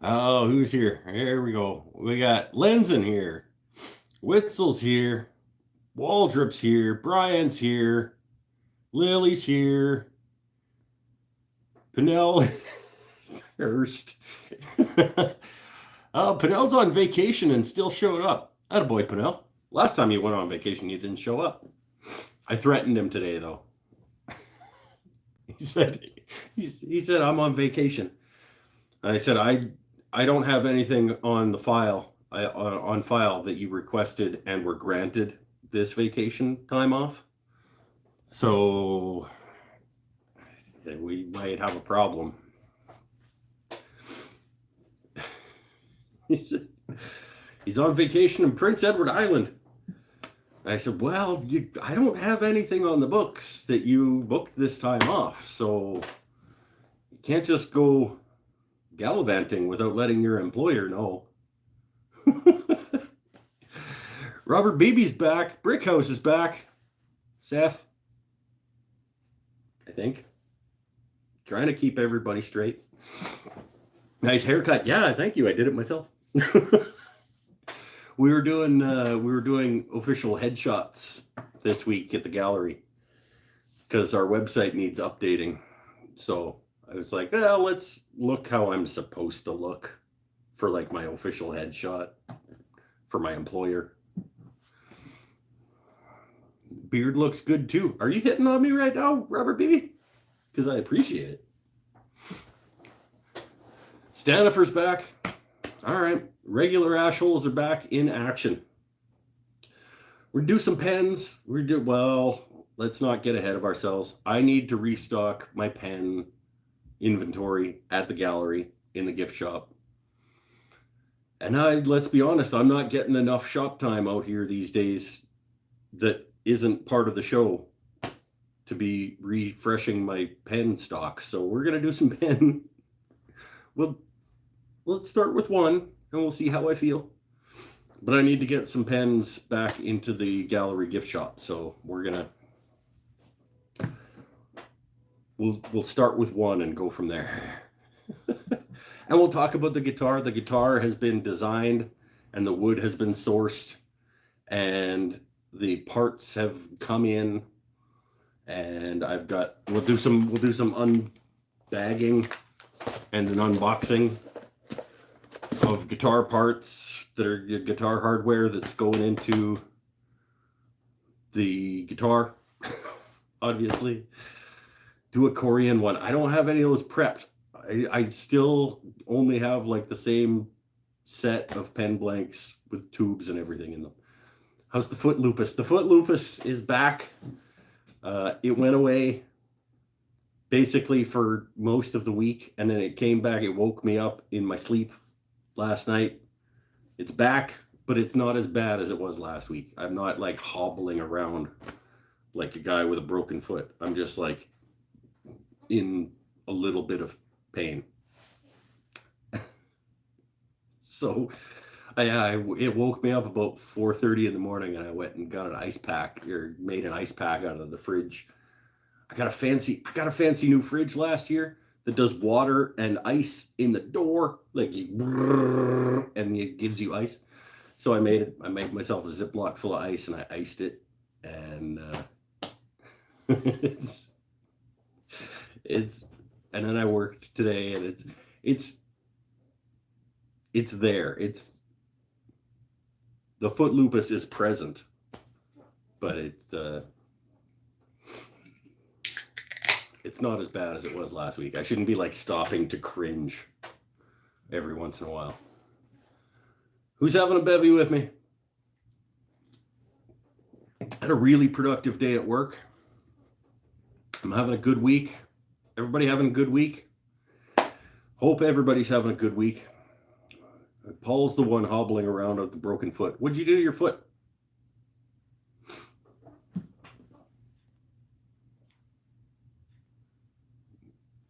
Oh, who's here? Here we go. We got Lenzen here. Witzel's here. Waldrop's here. Brian's here. Lily's here. Pinnell Hurst. Pinnell's on vacation and still showed up. Attaboy, Pinnell. Last time you went on vacation, you didn't show up. I threatened him today, though. He said I'm on vacation. And I said I don't have anything on the file on file that you requested and were granted this vacation time off. So we might have a problem. He's on vacation in Prince Edward Island. And I said, well, I don't have anything on the books that you booked this time off, so you can't just go gallivanting without letting your employer know. Robert Beebe's back. Brickhouse is back. Seth, I think. Trying to keep everybody straight. Nice haircut. Yeah, thank you. I did it myself. We were doing official headshots this week at the gallery because our website needs updating. So I was like, well, let's look how I'm supposed to look for like my official headshot for my employer. Beard looks good too. Are you hitting on me right now, Robert B? Because I appreciate it. Stanifer's back. All right. Regular ashholes are back in action. We're gonna do some pens. Let's not get ahead of ourselves. I need to restock my pen inventory at the gallery in the gift shop. And let's be honest, I'm not getting enough shop time out here these days that isn't part of the show to be refreshing my pen stock. So we're gonna do some pen. Well, let's start with one and we'll see how I feel. But I need to get some pens back into the gallery gift shop. So we'll start with one and go from there. And we'll talk about the guitar. The guitar has been designed and the wood has been sourced and the parts have come in, and we'll do some unbagging and an unboxing of guitar parts that are guitar hardware that's going into the guitar. Obviously, do a Korean one. I don't have any of those prepped. I still only have like the same set of pen blanks with tubes and everything in them. How's the foot lupus? The foot lupus is back. It went away basically for most of the week, and then it came back. It woke me up in my sleep last night. It's back, but it's not as bad as it was last week. I'm not like hobbling around like a guy with a broken foot. I'm just like in a little bit of pain. So it woke me up about 4:30 in the morning, and I went and got an ice pack, or made an ice pack out of the fridge. I got a fancy new fridge last year that does water and ice in the door, like and it gives you ice. So I made myself a Ziploc full of ice, and I iced it, and it's and then I worked today, and it's there. The foot lupus is present, but it's not as bad as it was last week. I shouldn't be like stopping to cringe every once in a while. Who's having a bevy with me? Had a really productive day at work. I'm having a good week. Everybody having a good week? Hope everybody's having a good week. Paul's the one hobbling around with the broken foot. What'd you do to your foot?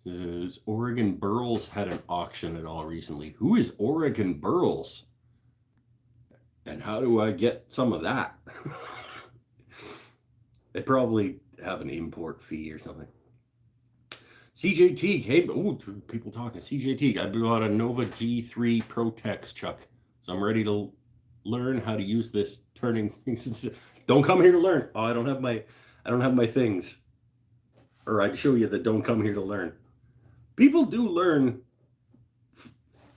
Says Oregon Burls had an auction at all recently. Who is Oregon Burls? And how do I get some of that? They probably have an import fee or something. CJ Teague. Hey, people talking. CJ Teague. I bought a Nova G3 Protex chuck. So I'm ready to learn how to use this turning things. Don't come here to learn. Oh, I don't have my things. Or I'd show you that don't come here to learn. People do learn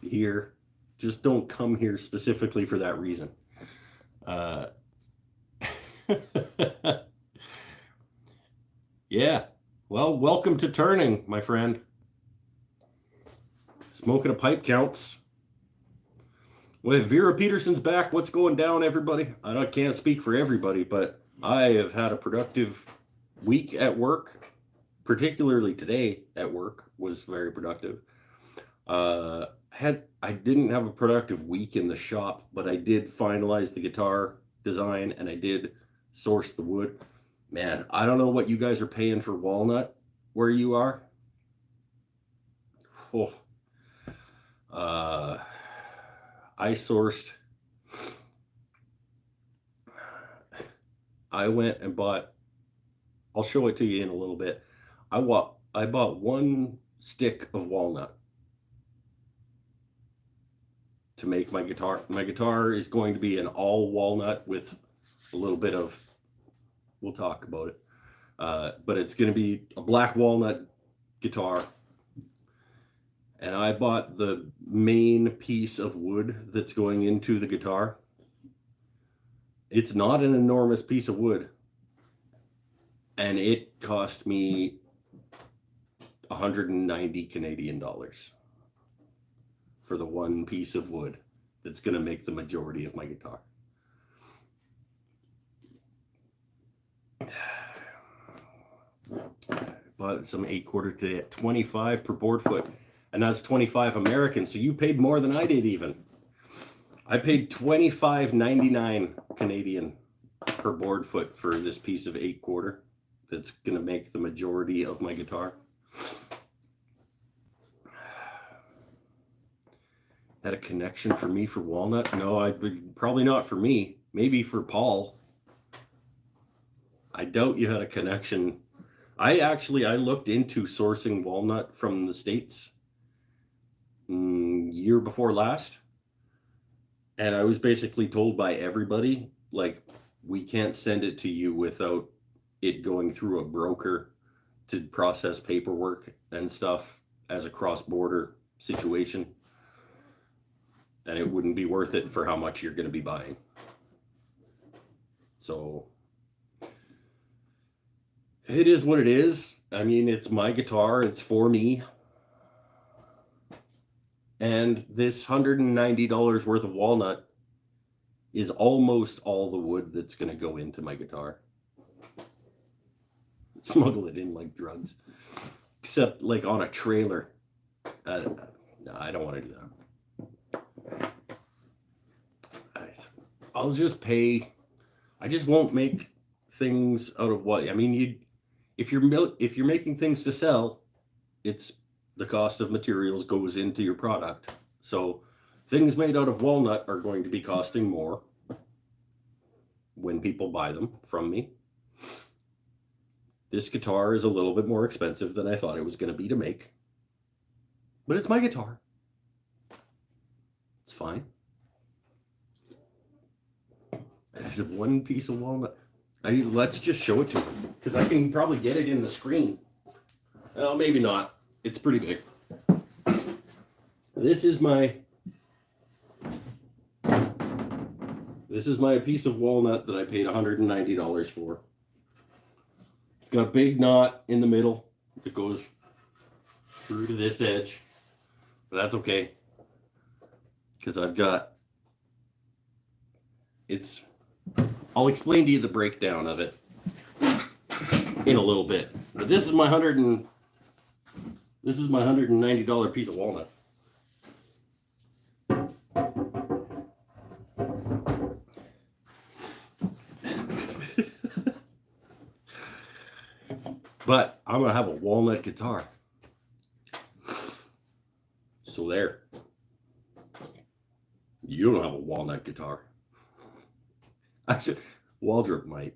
here. Just don't come here specifically for that reason. Yeah. Well, welcome to turning, my friend. Smoking a pipe counts. Well, Vera Peterson's back. What's going down, everybody? I can't speak for everybody, but I have had a productive week at work. Particularly today at work was very productive. I didn't have a productive week in the shop, but I did finalize the guitar design and I did source the wood. Man, I don't know what you guys are paying for walnut where you are. Oh. I went and bought, I'll show it to you in a little bit. I bought one stick of walnut to make my guitar. My guitar is going to be an all walnut with a little bit of, we'll talk about it. But it's going to be a black walnut guitar. And I bought the main piece of wood that's going into the guitar. It's not an enormous piece of wood. And it cost me 190 Canadian dollars for the one piece of wood that's going to make the majority of my guitar. Bought some 8/4 today at 25 per board foot, and that's 25 American. So you paid more than I did even. I paid 25.99 Canadian per board foot for this piece of 8/4 that's going to make the majority of my guitar. Had a connection for me for walnut? No, probably not for me. Maybe for Paul. I doubt you had a connection. I looked into sourcing walnut from the States year before last. And I was basically told by everybody, like, we can't send it to you without it going through a broker to process paperwork and stuff as a cross-border situation. And it wouldn't be worth it for how much you're going to be buying. So it is what it is. I mean, it's my guitar. It's for me. And this $190 worth of walnut is almost all the wood that's going to go into my guitar. Smuggle it in like drugs. Except like on a trailer. No, I don't want to do that. I'll just pay. I just won't make things out of what. I mean, if you're making things to sell, it's the cost of materials goes into your product. So things made out of walnut are going to be costing more when people buy them from me. This guitar is a little bit more expensive than I thought it was going to be to make. But it's my guitar. It's fine. There's one piece of walnut. Let's just show it to you, because I can probably get it in the screen. Well, maybe not. It's pretty big. This is my piece of walnut that I paid $190 for. It's got a big knot in the middle that goes through to this edge. But that's okay, because I'll explain to you the breakdown of it in a little bit. But this is my $190 piece of walnut. But I'm gonna have a walnut guitar. So there. You don't have a walnut guitar. Actually, Waldrop might.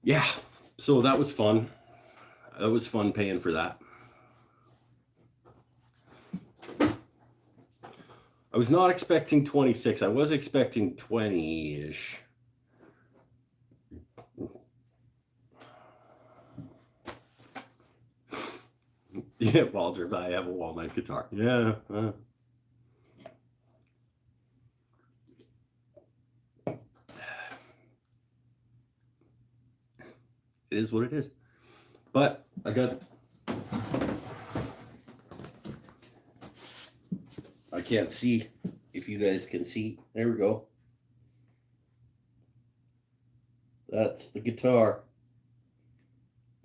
Yeah, so that was fun. It was fun paying for that. I was not expecting 26. I was expecting 20-ish. Yeah, Walter, I have a walnut guitar. Yeah. It is what it is. But I can't see if you guys can see. There we go. That's the guitar.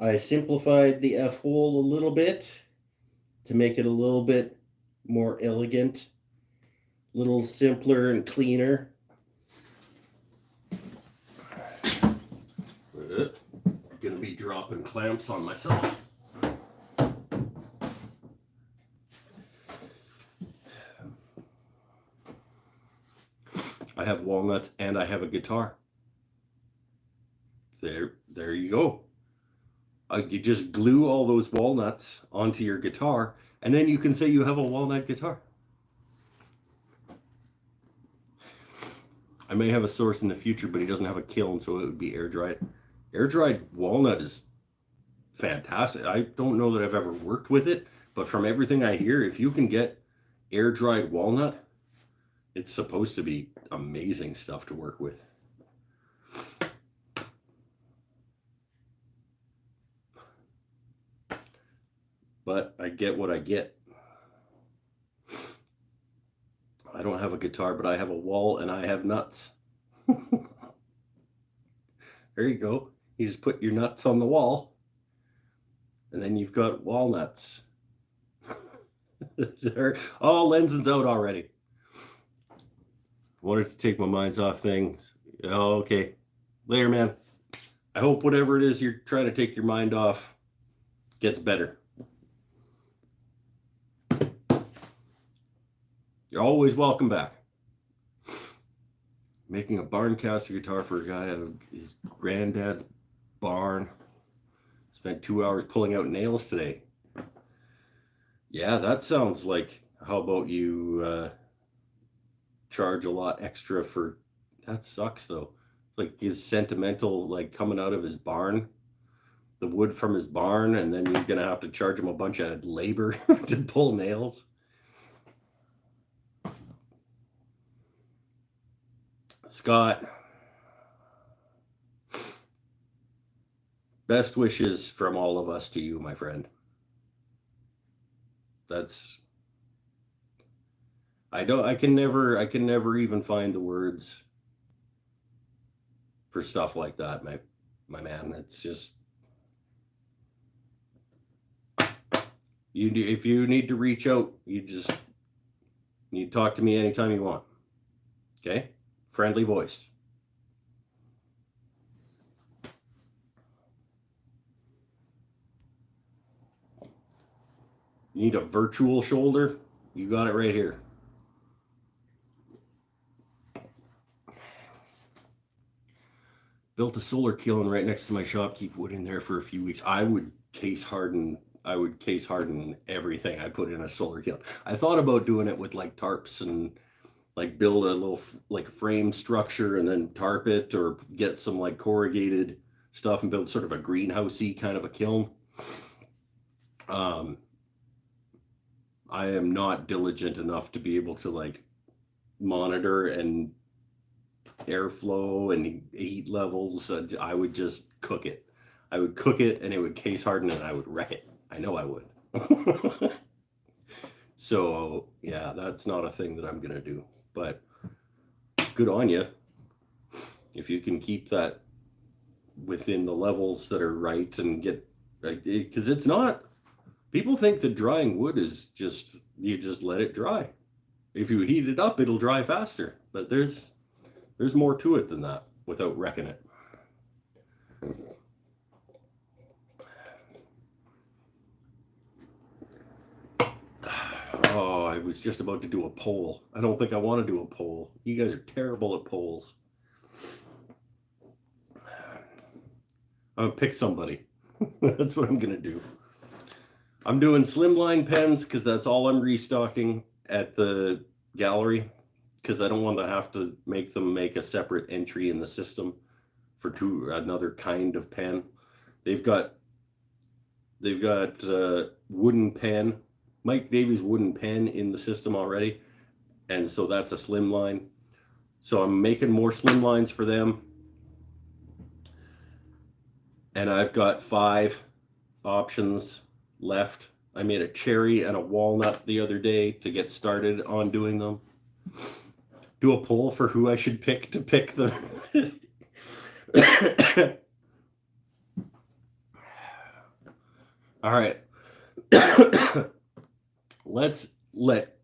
I simplified the F hole a little bit to make it a little bit more elegant, a little simpler and cleaner. Gonna be dropping clamps on myself. I have walnuts and I have a guitar. There you go. You just glue all those walnuts onto your guitar, and then you can say you have a walnut guitar. I may have a source in the future, but he doesn't have a kiln, so it would be air dried. Air dried walnut is fantastic. I don't know that I've ever worked with it, but from everything I hear, if you can get air dried walnut, it's supposed to be amazing stuff to work with. But I get what I get. I don't have a guitar, but I have a wall and I have nuts. There you go. You just put your nuts on the wall, and then you've got walnuts. Oh, Lenson's out already. Wanted to take my minds off things. Oh, okay. Later, man. I hope whatever it is you're trying to take your mind off gets better. You're always welcome back. Making a barn caster guitar for a guy out of his granddad's barn. Spent 2 hours pulling out nails today. Yeah, that sounds like, how about you charge a lot extra for, that sucks though. Like his sentimental, like coming out of his barn, the wood from his barn, and then you're gonna have to charge him a bunch of labor to pull nails. Scott, best wishes from all of us to you, my friend. I can never even find the words for stuff like that, my man. It's just, if you need to reach out, you talk to me anytime you want. Okay? Friendly voice. You need a virtual shoulder? You got it right here. Built a solar kiln right next to my shop. Keep wood in there for a few weeks. I would case harden everything I put in a solar kiln. I thought about doing it with like tarps and like build a little like frame structure and then tarp it, or get some like corrugated stuff and build sort of a greenhousey kind of a kiln. I am not diligent enough to be able to like monitor and airflow and heat levels. I would just cook it. I would cook it and it would case harden and I would wreck it. I know I would. So yeah, that's not a thing that I'm gonna do, but good on you if you can keep that within the levels that are right and get, because it's not, people think that drying wood is just, you just let it dry. If you heat it up, it'll dry faster, but there's more to it than that without wrecking it. Oh, I was just about to do a poll. I don't think I want to do a poll. You guys are terrible at polls. I'm gonna pick somebody. That's what I'm gonna do. I'm doing Slimline Pens because that's all I'm restocking at the gallery, because I don't want to have to make them make a separate entry in the system for another kind of pen. They've got wooden pen, Mike Davies wooden pen in the system already, and so that's a Slimline. So I'm making more Slimlines for them, and I've got 5 options left. I made a cherry and a walnut the other day to get started on doing them. Do a poll for who I should pick to pick the all right. Let's let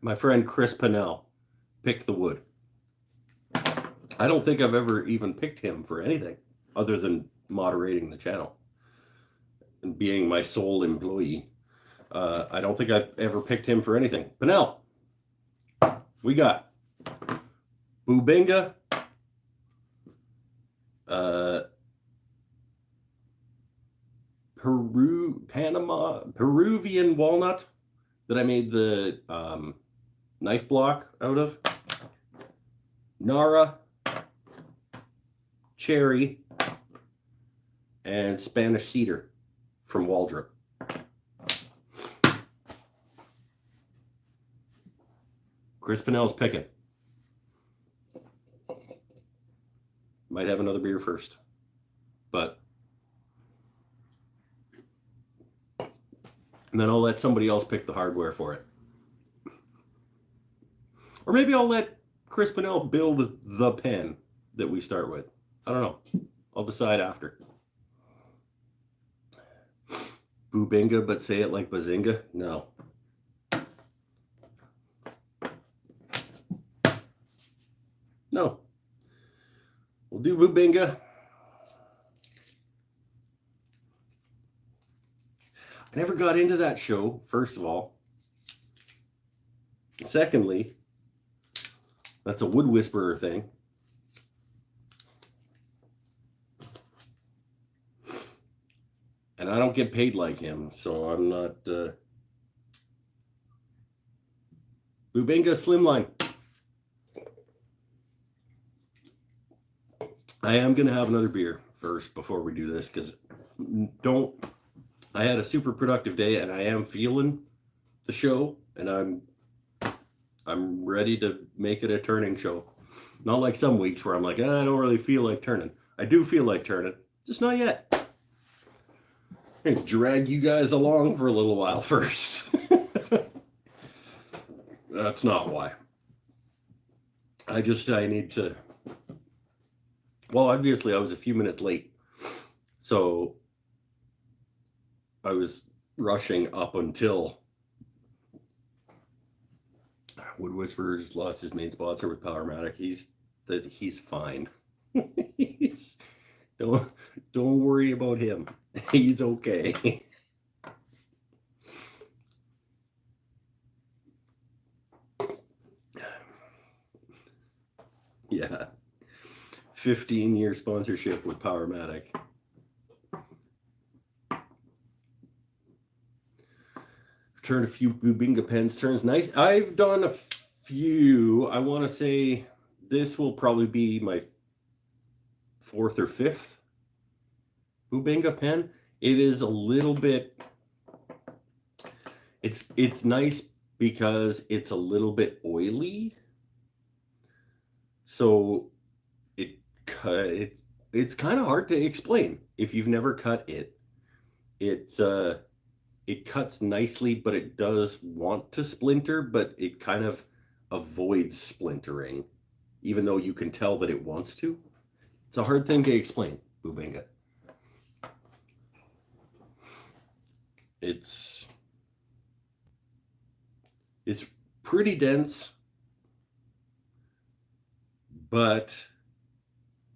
my friend Chris Pennell pick the wood. I don't think I've ever even picked him for anything other than moderating the channel and being my sole employee. I don't think I've ever picked him for anything. Pennell, we got Bubinga, Peruvian walnut that I made the knife block out of, Nara, cherry, and Spanish cedar from Waldrop. Chris Pennell's picking. Might have another beer first, but and then I'll let somebody else pick the hardware for it. Or maybe I'll let Chris Pennell build the pen that we start with. I don't know. I'll decide after. Bubinga, but say it like Bazinga? No. No. We'll do Bubinga. I never got into that show, first of all. Secondly, that's a wood whisperer thing. And I don't get paid like him, so I'm not... Bubinga Slimline. I am going to have another beer first before we do this, because I had a super productive day, and I am feeling the show, and I'm ready to make it a turning show. Not like some weeks where I'm like, I don't really feel like turning. I do feel like turning, just not yet. I'm going to drag you guys along for a little while first. That's not why. I need to... Well, obviously, I was a few minutes late. So I was rushing up until Wood Whisperers lost his main sponsor with Powermatic. He's fine. Don't worry about him. He's okay. Yeah. 15-year sponsorship with Powermatic. I've turned a few Bubinga pens. Turns nice. I've done a few. I want to say this will probably be my 4th or 5th Bubinga pen. It is a little bit... It's nice because it's a little bit oily. So it's kind of hard to explain if you've never cut it. It cuts nicely, but it does want to splinter, but it kind of avoids splintering, even though you can tell that it wants to. It's a hard thing to explain, Bubinga. It's pretty dense, but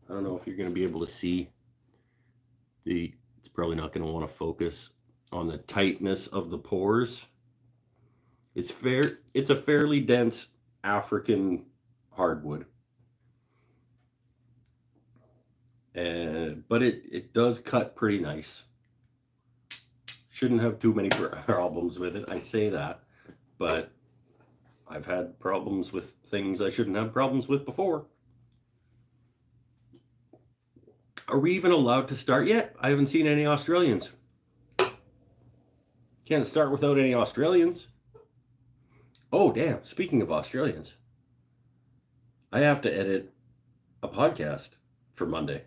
I don't know if you're going to be able to see it's probably not going to want to focus on the tightness of the pores. It's a fairly dense African hardwood. But it does cut pretty nice. Shouldn't have too many problems with it. I say that, but I've had problems with things I shouldn't have problems with before. Are we even allowed to start yet? I haven't seen any Australians. Can't start without any Australians. Oh, damn. Speaking of Australians, I have to edit a podcast for Monday.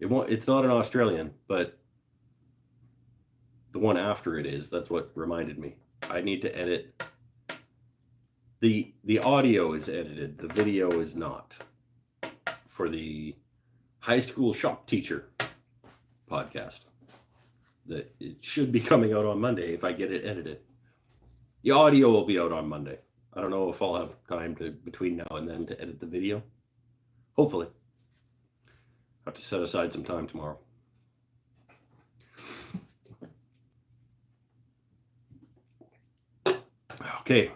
It's not an Australian, but the one after it is. That's what reminded me. I need to edit. The audio is edited. The video is not. For the high school shop teacher podcast. That it should be coming out on Monday if I get it edited. The audio will be out on Monday. I don't know if I'll have time to between now and then to edit the video. Hopefully. I have to set aside some time tomorrow. Okay.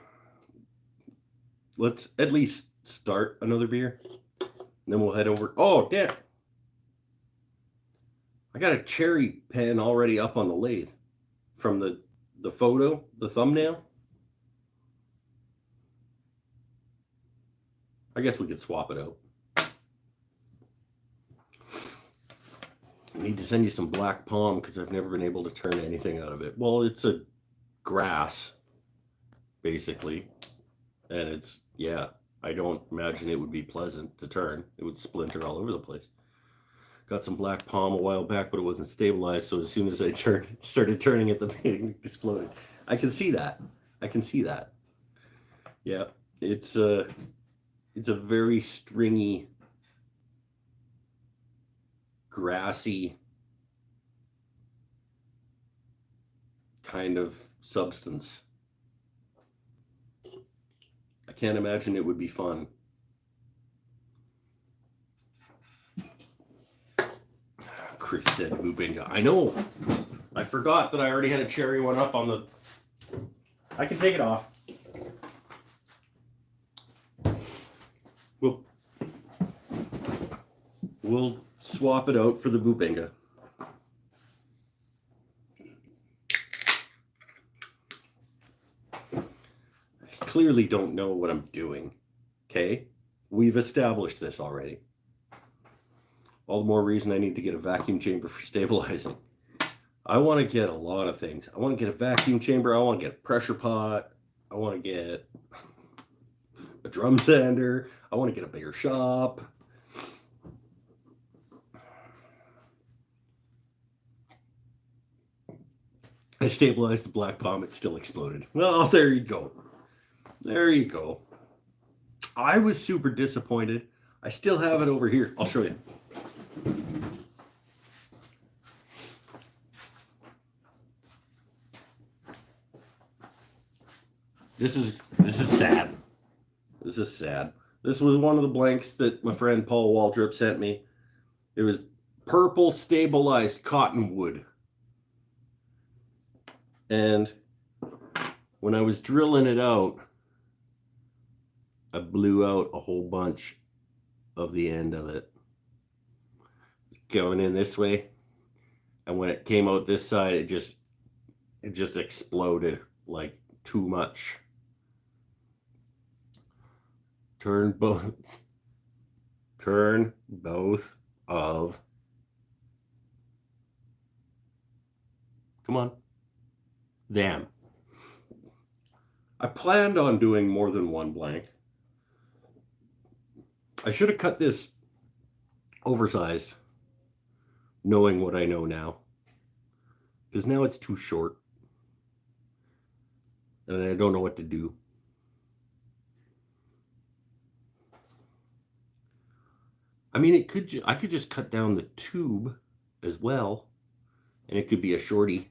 Let's at least start another beer. And then we'll head over. Oh, damn. I got a cherry pen already up on the lathe from the photo, the thumbnail. I guess we could swap it out. I need to send you some black palm because I've never been able to turn anything out of it. Well, it's a grass, basically. And it's, yeah, I don't imagine it would be pleasant to turn. It would splinter all over the place. Got some black palm a while back, but it wasn't stabilized. So as soon as I started turning it, the thing exploded. I can see that. I can see that. Yeah, it's a very stringy, grassy kind of substance. I can't imagine it would be fun. Chris said Bubinga. I know. I forgot that I already had a cherry one up on the... I can take it off. We'll swap it out for the Bubinga. I clearly don't know what I'm doing. Okay? We've established this already. All the more reason I need to get a vacuum chamber for stabilizing. I want to get a lot of things. I want to get a vacuum chamber. I want to get a pressure pot. I want to get a drum sander. I want to get a bigger shop. I stabilized the black palm. It still exploded. Well, there you go. There you go. I was super disappointed. I still have it over here. I'll show you. This is sad. This is sad. This was one of the blanks that my friend Paul Waldrop sent me. It was purple stabilized cottonwood. And when I was drilling it out, I blew out a whole bunch of the end of it. Going in this way. And when it came out this side, it just exploded like too much. Turn both of. Come on. Them. I planned on doing more than one blank. I should have cut this oversized, knowing what I know now. Because now it's too short. And I don't know what to do. I mean, I could just cut down the tube as well. And it could be a shorty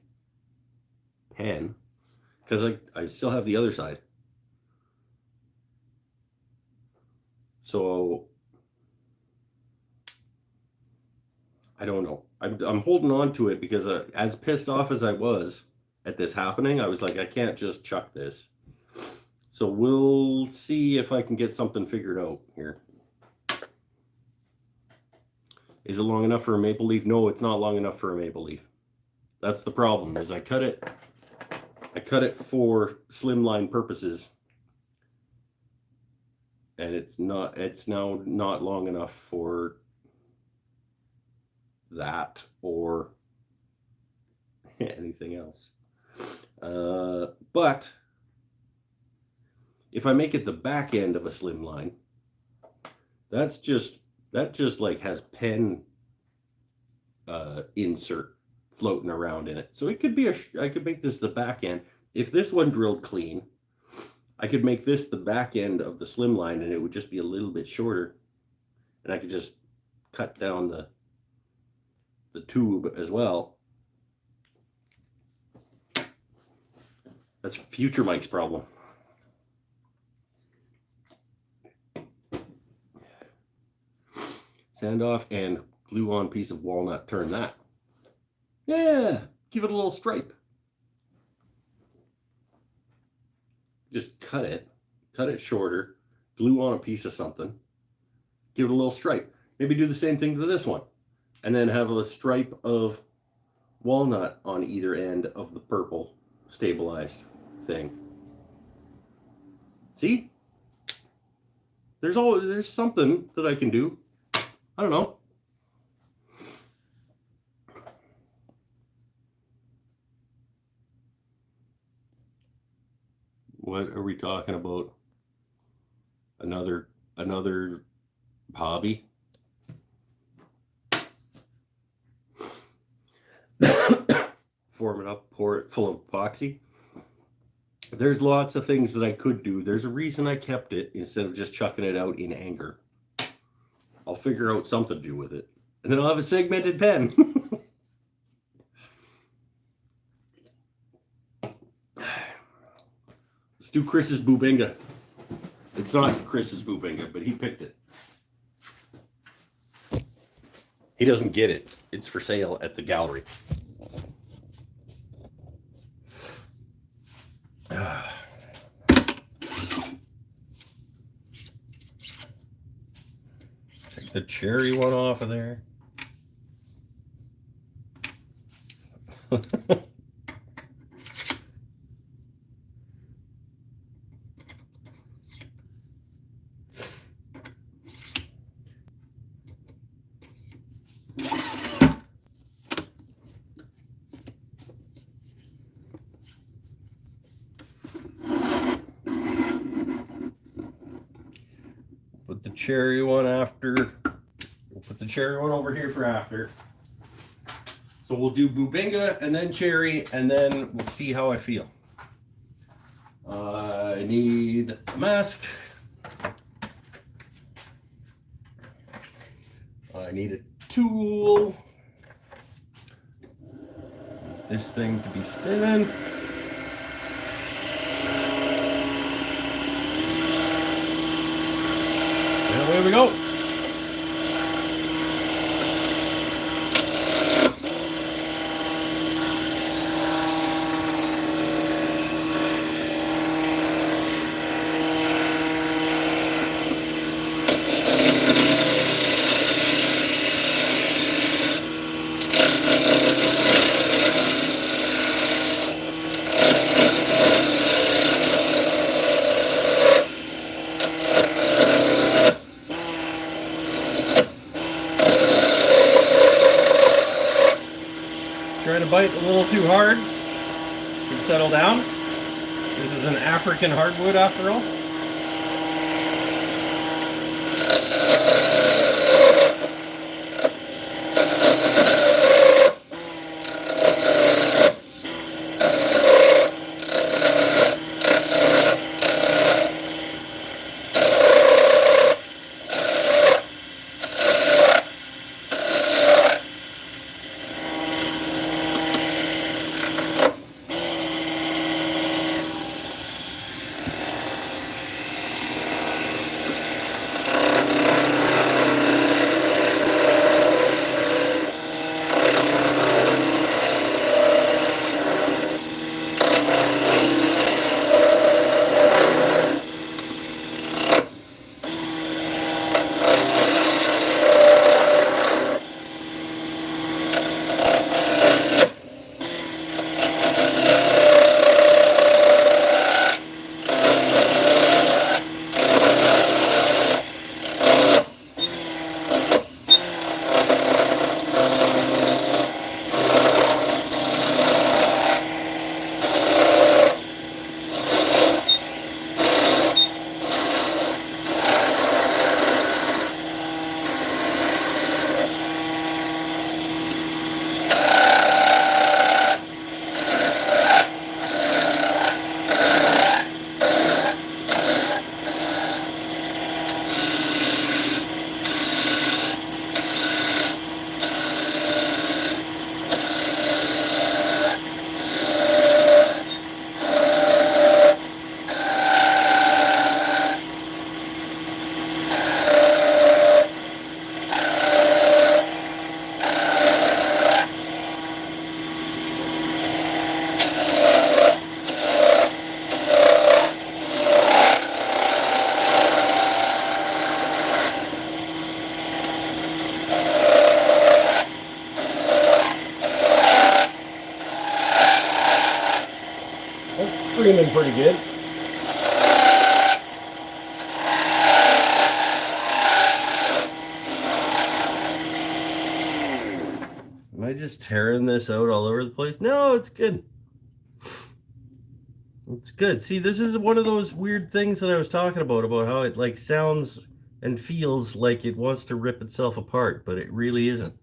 pen. Because I still have the other side. So I don't know. I'm holding on to it because as pissed off as I was at this happening, I was like, I can't just chuck this. So we'll see if I can get something figured out here. Is it long enough for a maple leaf? No, it's not long enough for a maple leaf. That's the problem, is I cut it for slimline purposes. And it's now not long enough for that or anything else. But if I make it the back end of a slimline, that just like has pen insert floating around in it. So it could be I could make this the back end. If this one drilled clean, I could make this the back end of the slimline, and it would just be a little bit shorter, and I could just cut down the tube as well. That's future Mike's problem. Sand off and glue on piece of walnut, turn that. Yeah, give it a little stripe. Just cut it shorter, glue on a piece of something, give it a little stripe. Maybe do the same thing to this one, and then have a stripe of walnut on either end of the purple stabilized thing. See? There's something that I can do. I don't know. What are we talking about? Another hobby? Form it up, pour it full of epoxy. There's lots of things that I could do. There's a reason I kept it instead of just chucking it out in anger. I'll figure out something to do with it. And then I'll have a segmented pen. Let's do Chris's Bubinga. It's not Chris's Bubinga, but he picked it. He doesn't get it. It's for sale at the gallery. Take the cherry one off of there. Put the cherry one after. We'll put the cherry one over here for after. So we'll do Bubinga and then cherry, and then we'll see how I feel. I need a mask. I need a tool. This thing to be spinning. And away we go. Try to bite a little too hard. Should settle down. This is an African hardwood after all. screaming pretty good. Am I just tearing this out all over the place? No, it's good. It's good. See, this is one of those weird things that I was talking about how it like sounds and feels like it wants to rip itself apart, but it really isn't.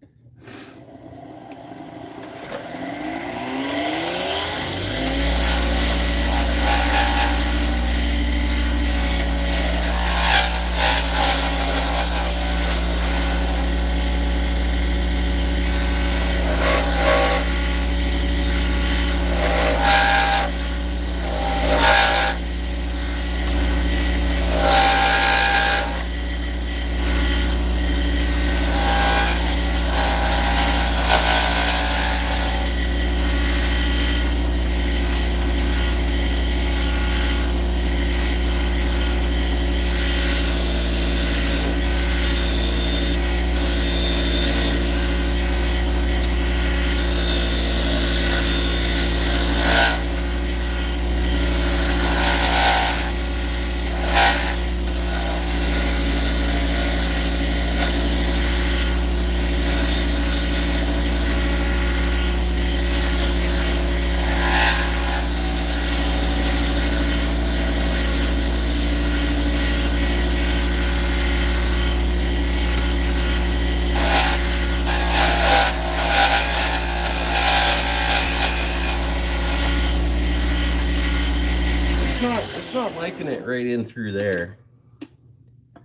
It's not liking it right in through there,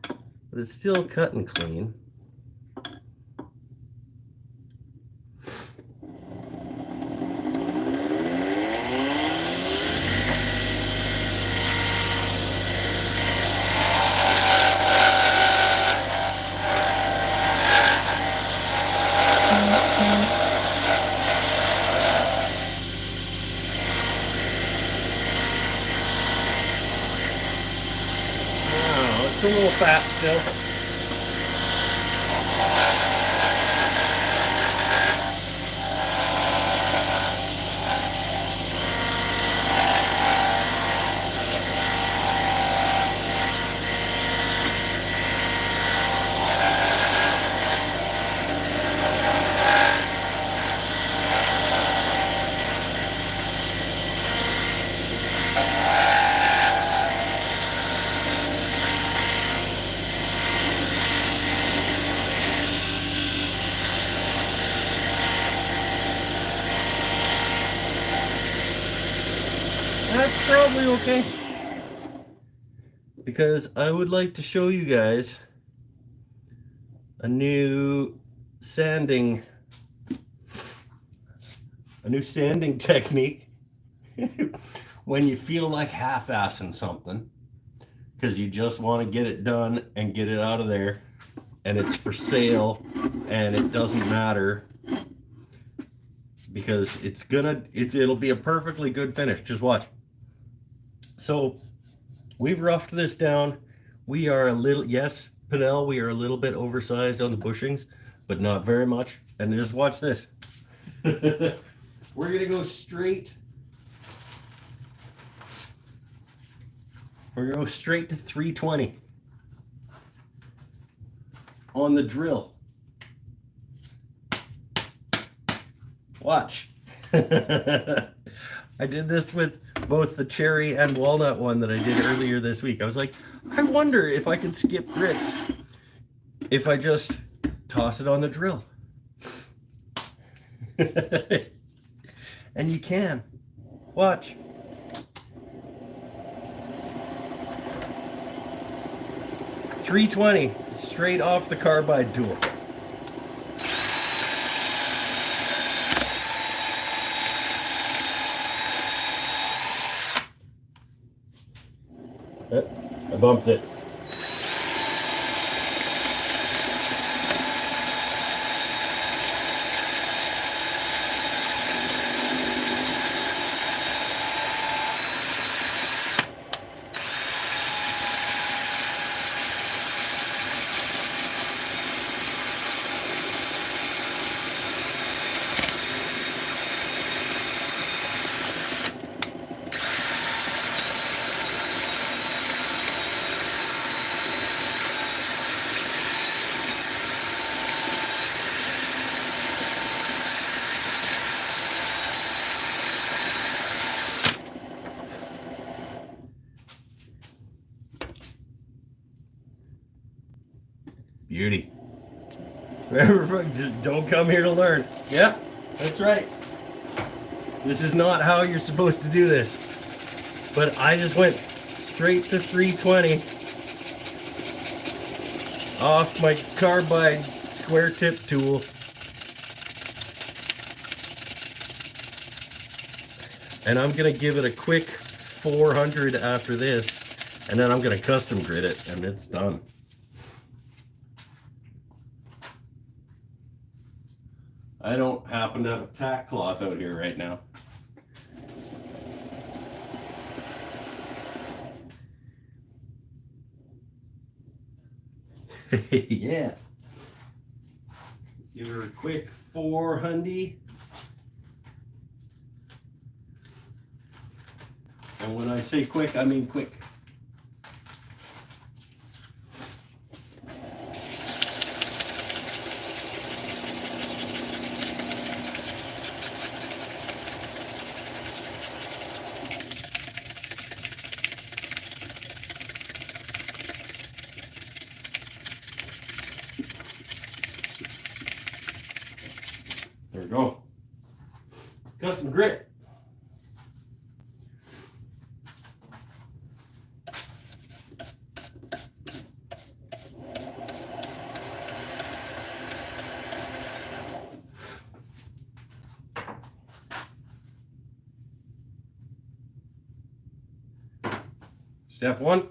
but it's still cutting clean. It's a little fat still. That's probably okay, because I would like to show you guys a new sanding technique when you feel like half-assing something because you just want to get it done and get it out of there, and it's for sale and it doesn't matter because it'll be a perfectly good finish. Just watch. So we've roughed this down. We are a little, yes, Pinnell, we are a little bit oversized on the bushings, but not very much. And just watch this. We're gonna go straight. We're gonna go straight to 320 on the drill. Watch. I did this with both the cherry and walnut one that I did earlier this week. I was like, I wonder if I could skip grits if I just toss it on the drill. And you can. Watch. .320 straight off the carbide tool. I bumped it. beauty. Just don't come here to learn. Yeah, that's right. This is not how you're supposed to do this. But I just went straight to 320 off my carbide square tip tool. And I'm gonna give it a quick 400 after this, and then I'm gonna custom grid it, and it's done. I don't happen to have a tack cloth out here right now. Yeah. Give her a quick 400. And when I say quick, I mean quick. There we go. Custom grit. Step one.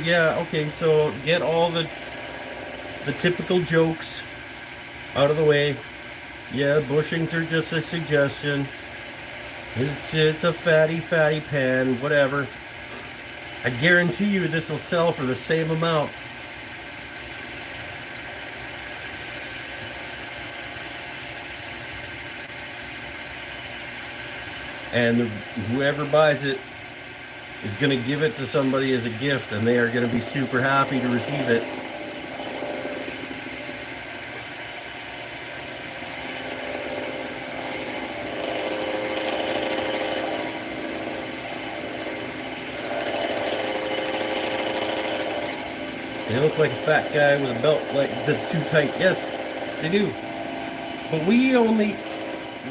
Yeah, okay, so get all the typical jokes out of the way. Yeah, bushings are just a suggestion. It's a fatty pen, whatever. I guarantee you this will sell for the same amount. And whoever buys it is going to give it to somebody as a gift, and they are going to be super happy to receive it. They look like a fat guy with a belt like that's too tight. Yes, they do. But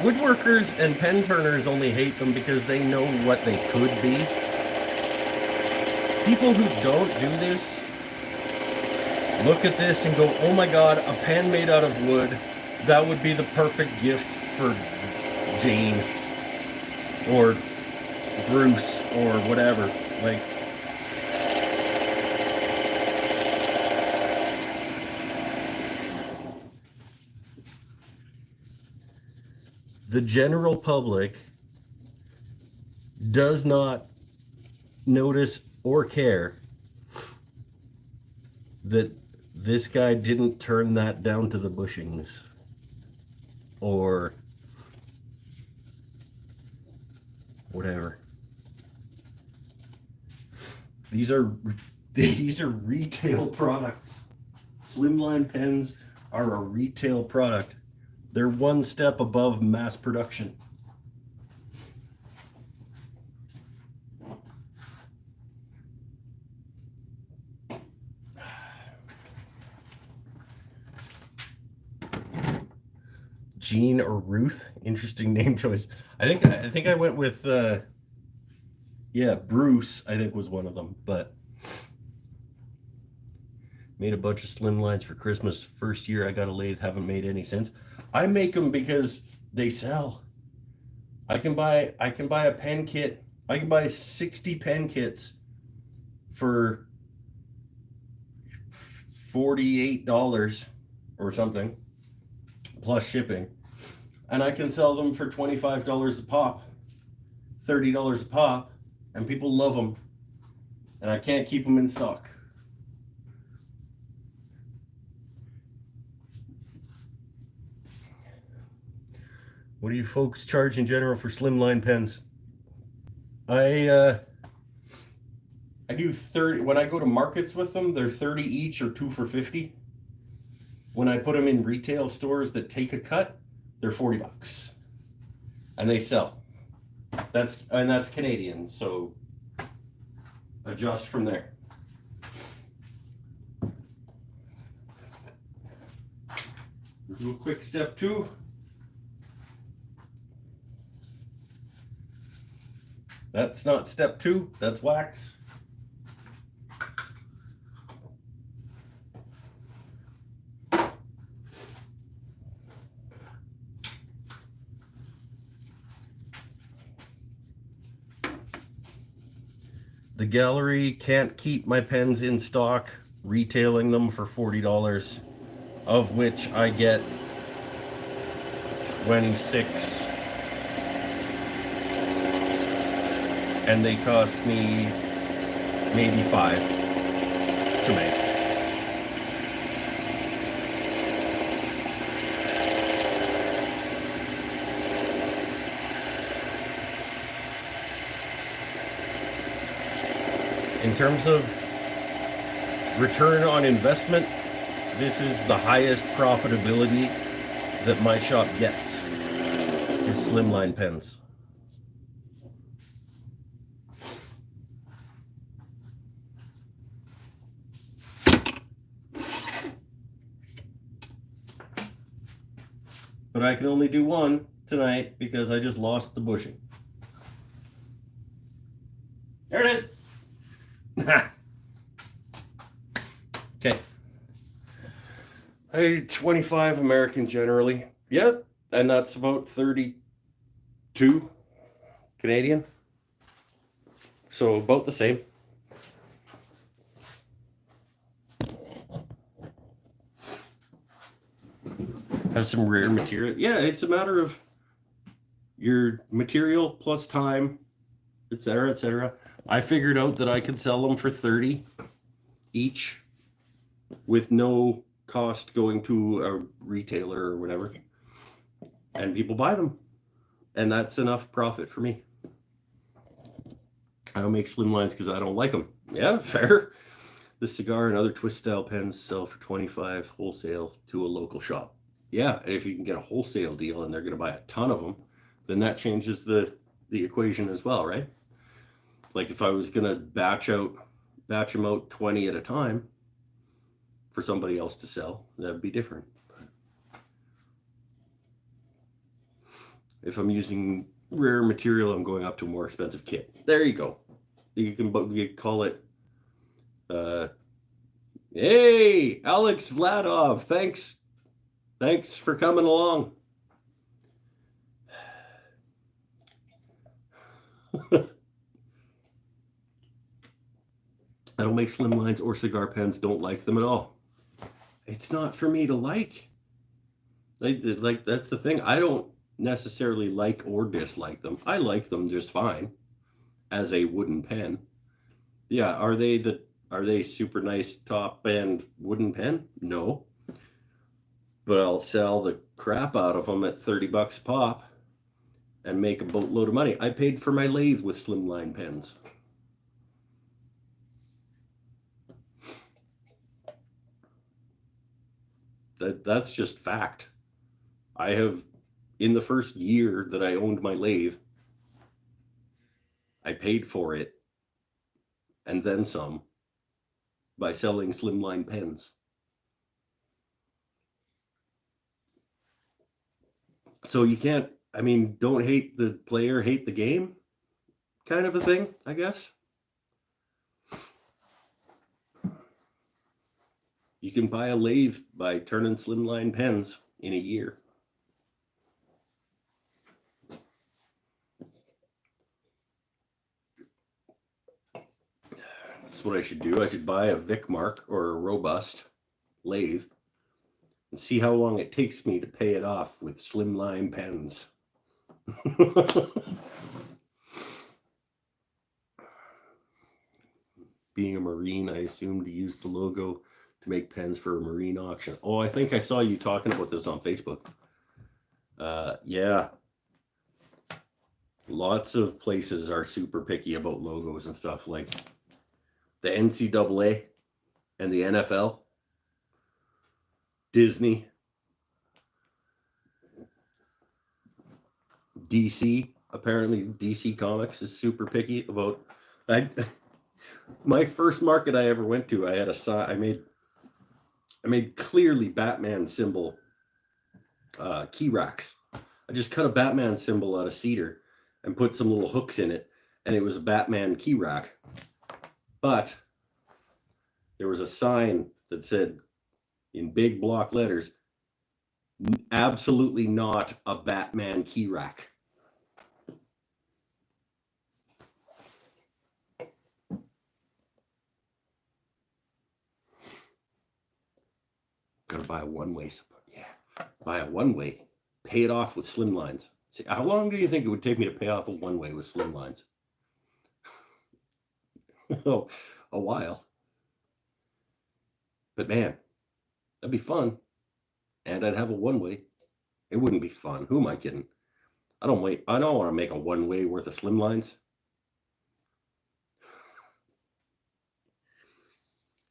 woodworkers and pen turners only hate them because they know what they could be. People who don't do this look at this and go, oh my god, a pen made out of wood. That would be the perfect gift for Jane or Bruce or whatever. Like, the general public does not notice or care that this guy didn't turn that down to the bushings or whatever. These are retail products. Slimline pens are a retail product. They're one step above mass production. Jean or Ruth, interesting name choice. I think I went with yeah, Bruce, I think was one of them, but made a bunch of Slimlines for Christmas. First year I got a lathe, haven't made any since. I make them because they sell. I can buy a pen kit. I can buy 60 pen kits for $48 or something plus shipping, and I can sell them for $25 a pop, $30 a pop, and people love them, and I can't keep them in stock. What do you folks charge in general for Slimline pens? I do 30. When I go to markets with them, they're 30 each or 2 for 50. When I put them in retail stores that take a cut, they're $40. And they sell. That's Canadian, so adjust from there. Do a quick step 2. That's not step 2, that's wax. The gallery can't keep my pens in stock, retailing them for $40, of which I get 26, and they cost me maybe 5 to make. In terms of return on investment, this is the highest profitability that my shop gets, is Slimline Pens. But I can only do one tonight because I just lost the bushing. There it is. Okay. I 25 American generally. Yeah, and that's about 32 Canadian. So about the same. Have some rare material. Yeah, it's a matter of your material plus time, etc., etc. I figured out that I could sell them for 30 each with no cost going to a retailer or whatever. And people buy them. And that's enough profit for me. I don't make Slimlines because I don't like them. Yeah, fair. The cigar and other twist style pens sell for 25 wholesale to a local shop. Yeah, and if you can get a wholesale deal and they're going to buy a ton of them, then that changes the equation as well, right? Like if I was going to batch them out 20 at a time for somebody else to sell, that'd be different. If I'm using rare material, I'm going up to a more expensive kit. There you go. You can call it, hey, Alex Vladov, thanks for coming along. I don't make Slimlines or cigar pens, don't like them at all. It's not for me to like. Like that's the thing. I don't necessarily like or dislike them. I like them just fine as a wooden pen. Yeah, are they super nice top end wooden pen? No. But I'll sell the crap out of them at $30 a pop and make a boatload of money. I paid for my lathe with Slimline Pens. That's just fact. I have, in the first year that I owned my lathe, I paid for it and then some by selling Slimline Pens. So you can't, I mean, don't hate the player, hate the game kind of a thing, I guess. You can buy a lathe by turning Slimline Pens in a year. That's what I should do. I should buy a Vic Mark or a Robust lathe and see how long it takes me to pay it off with Slimline Pens. Being a Marine, I assumed to use the logo to make pens for a Marine auction. Oh, I think I saw you talking about this on Facebook. Yeah. Lots of places are super picky about logos and stuff. Like the NCAA and the NFL, Disney, DC. Apparently, DC Comics is super picky about. My first market I ever went to, I had a sign. I made clearly Batman symbol key racks. I just cut a Batman symbol out of cedar and put some little hooks in it, and it was a Batman key rack. But there was a sign that said in big block letters, absolutely not a Batman key rack. Gotta buy a one-way. Yeah, buy a one-way. Pay it off with Slimlines. See, how long do you think it would take me to pay off a one-way with Slimlines? Oh, a while. But man, that'd be fun. And I'd have a one-way. It wouldn't be fun. Who am I kidding? I don't want to make a one-way worth of Slimlines.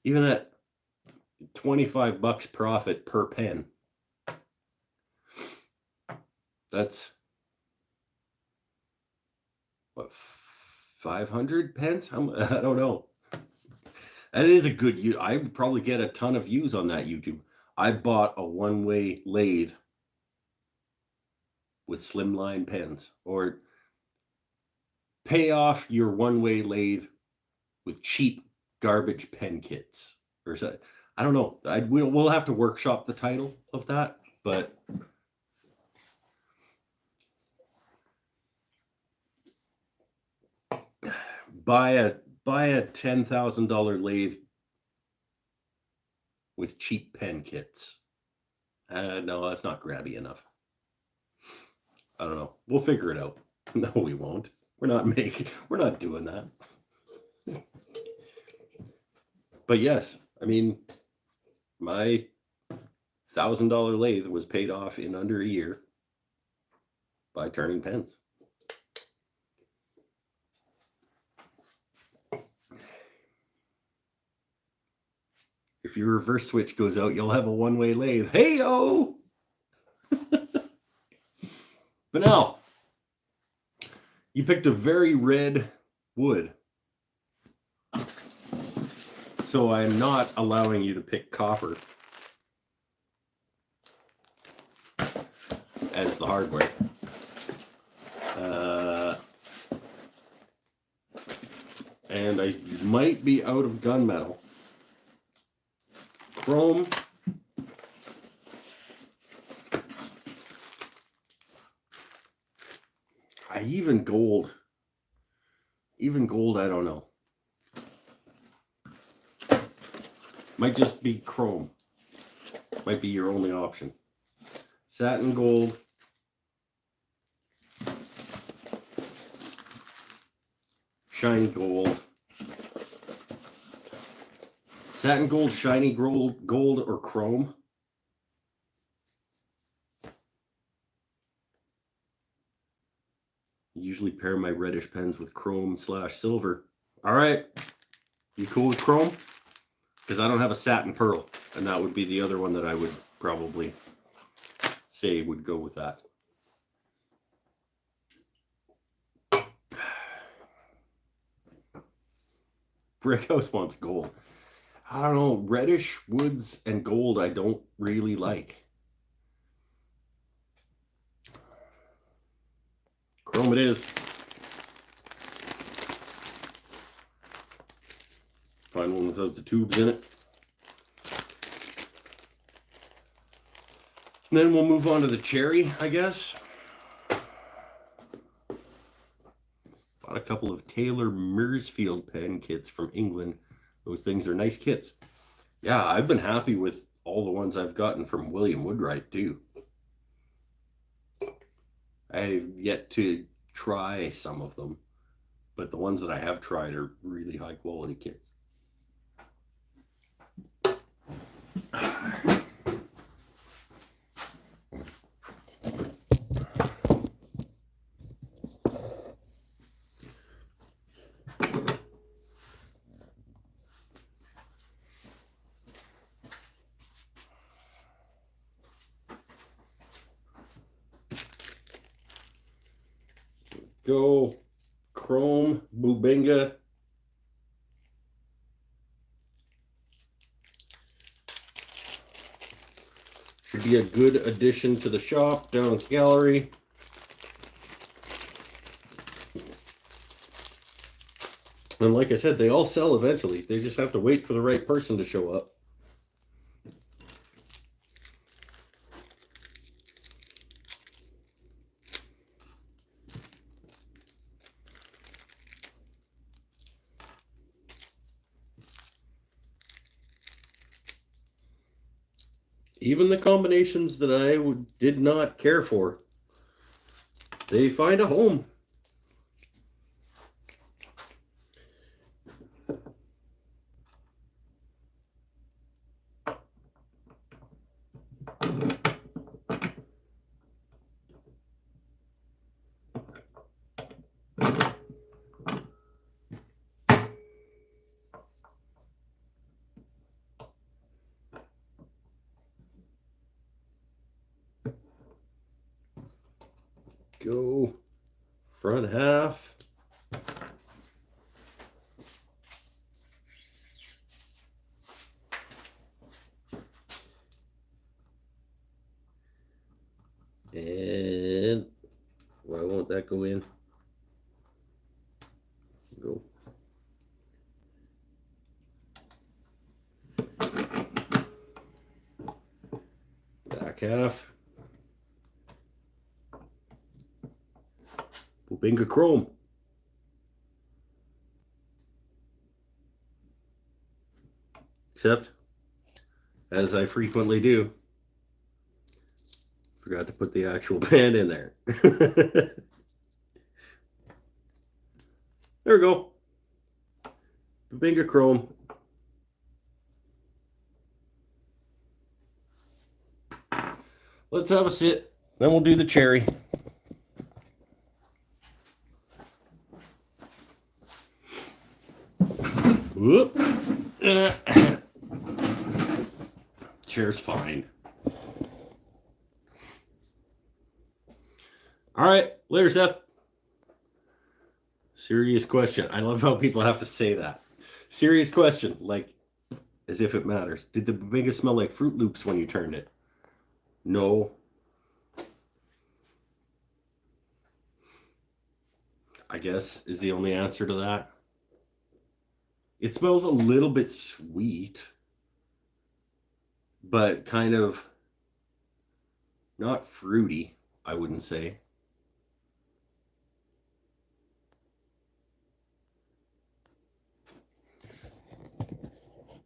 Even at $25 profit per pen, that's what, 500 pence? I don't know. That is a good use. I would probably get a ton of views on that YouTube. I bought a one-way lathe with Slimline Pens, or pay off your one-way lathe with cheap garbage pen kits, or something. I don't know. We'll have to workshop the title of that, but buy a $10,000 lathe with cheap pen kits. No, that's not grabby enough. I don't know. We'll figure it out. No, we won't. We're not doing that. But yes, I mean, my $1,000 lathe was paid off in under a year by turning pens. If your reverse switch goes out, you'll have a one-way lathe. Hey-o! But now, you picked a very red wood. So I'm not allowing you to pick copper as the hardware. And I might be out of gunmetal. Chrome. Even gold. Even gold, I don't know. Might just be chrome. Might be your only option. Satin gold. Shiny gold. Satin gold, shiny gold, or chrome. I usually pair my reddish pens with chrome/silver. All right. You cool with chrome? Because I don't have a satin pearl, and that would be the other one that I would probably say would go with that. Brickhouse wants gold. I don't know. Reddish woods and gold I don't really like. Chrome it is. Find one without the tubes in it. And then we'll move on to the cherry, I guess. Bought a couple of Taylor Mersfield pen kits from England. Those things are nice kits. Yeah, I've been happy with all the ones I've gotten from William Woodwright too. I've yet to try some of them, but the ones that I have tried are really high quality kits. go Chrome Bubinga. Should be a good addition to the shop down at the gallery. And like I said, they all sell eventually. They just have to wait for the right person to show up. Even the combinations that I did not care for, they find a home. Go front half. And why won't that go in? Go. Back half. Bubinga Chrome. Except, as I frequently do, forgot to put the actual band in there. There we go. Bubinga Chrome. Let's have a sit. Then we'll do the cherry. Whoop. Chair's fine. All right, later, Seth. Serious question. I love how people have to say that. Serious question, like as if it matters. Did the Bubinga smell like Fruit Loops when you turned it? No. I guess is the only answer to that. It smells a little bit sweet, but kind of not fruity, I wouldn't say.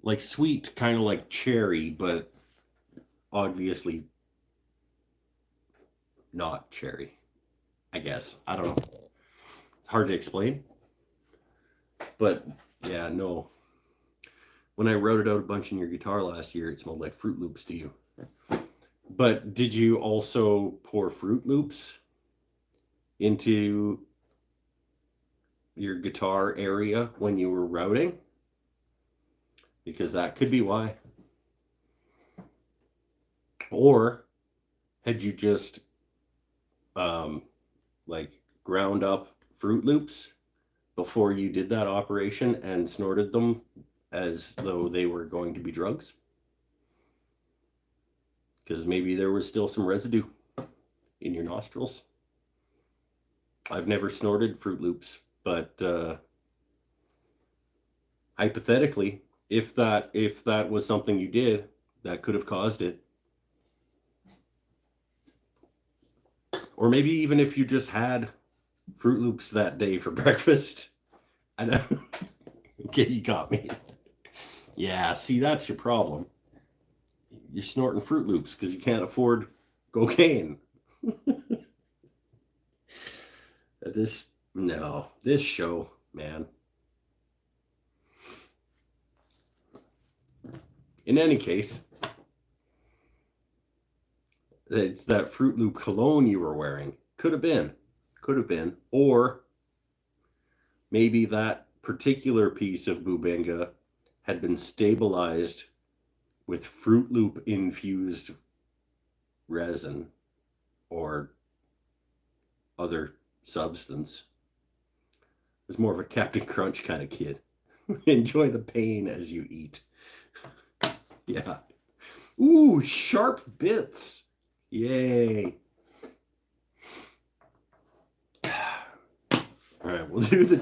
Like sweet, kind of like cherry, but obviously not cherry, I guess. I don't know. It's hard to explain. But yeah, no. When I wrote it out a bunch in your guitar last year, it smelled like Fruit Loops to you. But did you also pour Fruit Loops into your guitar area when you were routing? Because that could be why. Or had you just like ground up Fruit Loops before you did that operation and snorted them as though they were going to be drugs? Because maybe there was still some residue in your nostrils. I've never snorted Fruit Loops, but hypothetically, if that was something you did, that could have caused it. Or maybe even if you just had Fruit Loops that day for breakfast. I know. Okay, you got me. Yeah, see, that's your problem. You're snorting Fruit Loops because you can't afford cocaine. This show, man. In any case, it's that Fruit Loop cologne you were wearing. Could have been. Or maybe that particular piece of Bubinga had been stabilized with Fruit Loop infused resin or other substance was more of a Captain Crunch kind of kid. Enjoy the pain as you eat. Yeah. Ooh, sharp bits. Yay. All right, we'll do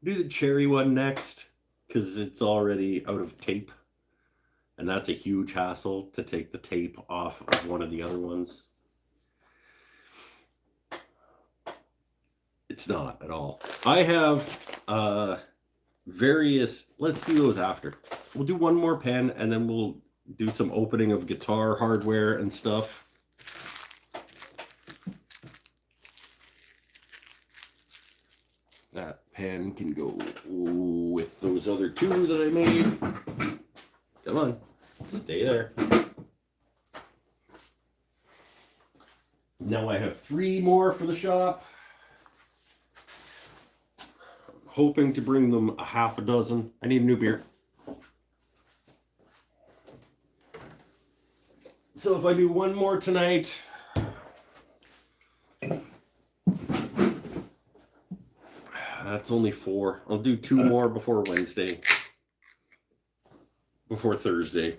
the cherry one next because it's already out of tape. And that's a huge hassle to take the tape off of one of the other ones. It's not at all. I have various, let's do those after. We'll do one more pen and then we'll do some opening of guitar hardware and stuff. That pen can go with those other two that I made. Come on, stay there. Now I have 3 more for the shop. Hoping to bring them a half a dozen. I need a new beer. So if I do one more tonight, that's only 4. I'll do 2 more before Wednesday. Before Thursday.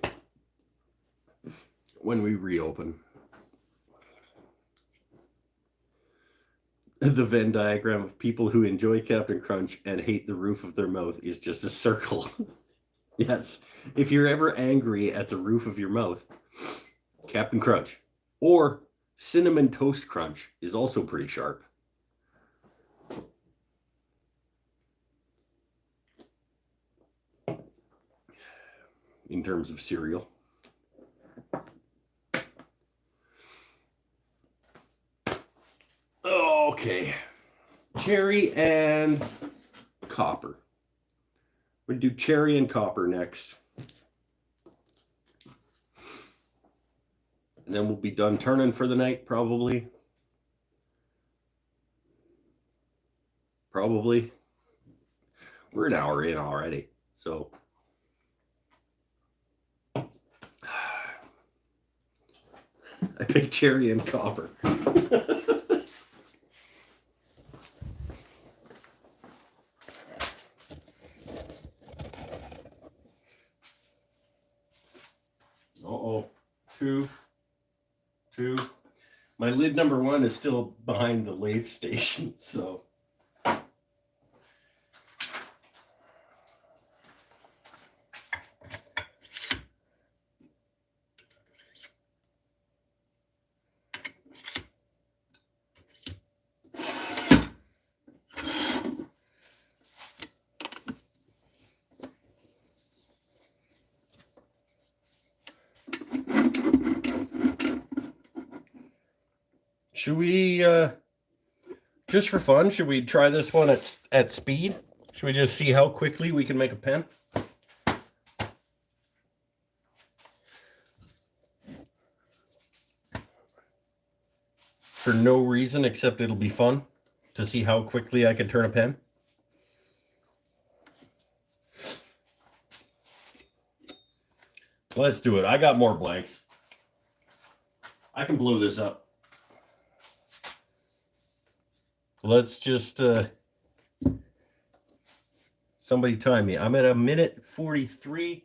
When we reopen. The Venn diagram of people who enjoy Captain Crunch and hate the roof of their mouth is just a circle. Yes. If you're ever angry at the roof of your mouth, Captain Crunch or Cinnamon Toast Crunch is also pretty sharp. In terms of cereal. Okay. Cherry and copper. We'll do cherry and copper next. And then we'll be done turning for the night, probably. Probably. We're an hour in already, so. I picked cherry and copper. Uh-oh. 2. My lid number 1 is still behind the lathe station, so. Should we, just for fun, should we try this one at speed? Should we just see how quickly we can make a pen? For no reason except it'll be fun to see how quickly I can turn a pen. Let's do it. I got more blanks. I can blow this up. Let's just, somebody time me. I'm at 1:43.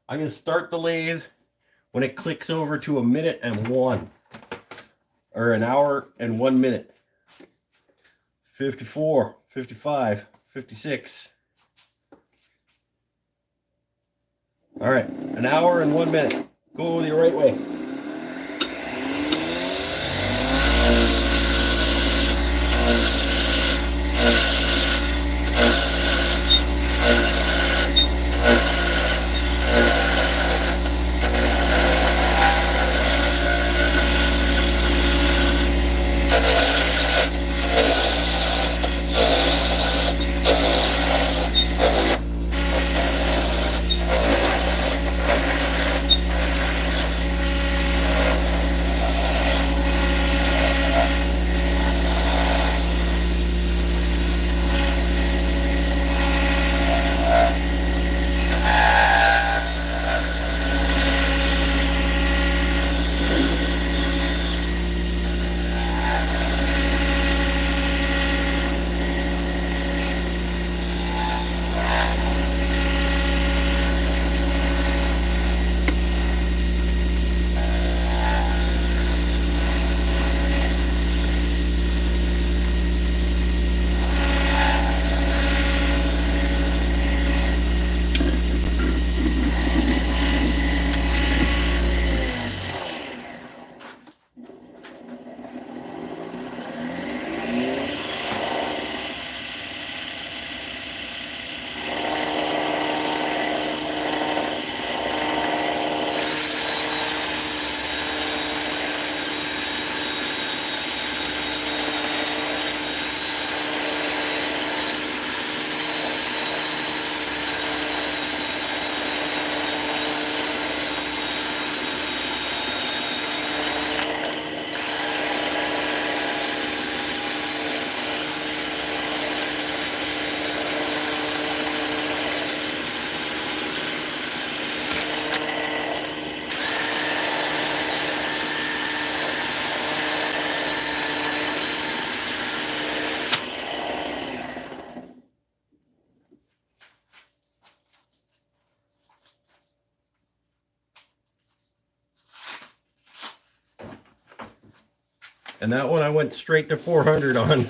I'm going to start the lathe when it clicks over to 1:01. Or an hour and 1 minute. 54, 55, 56. All right, an hour and 1 minute. Go the right way. And that one I went straight to 400 on.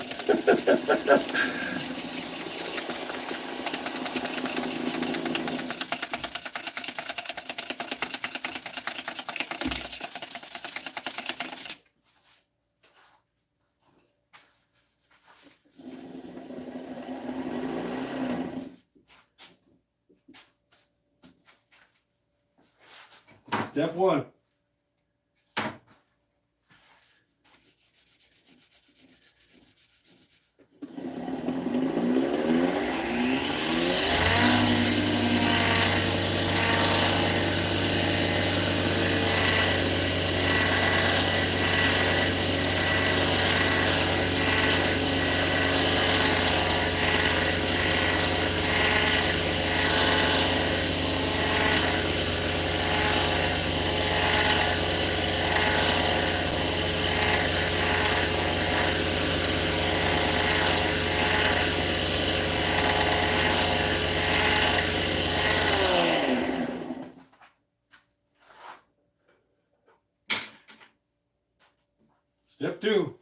Step one. Step two.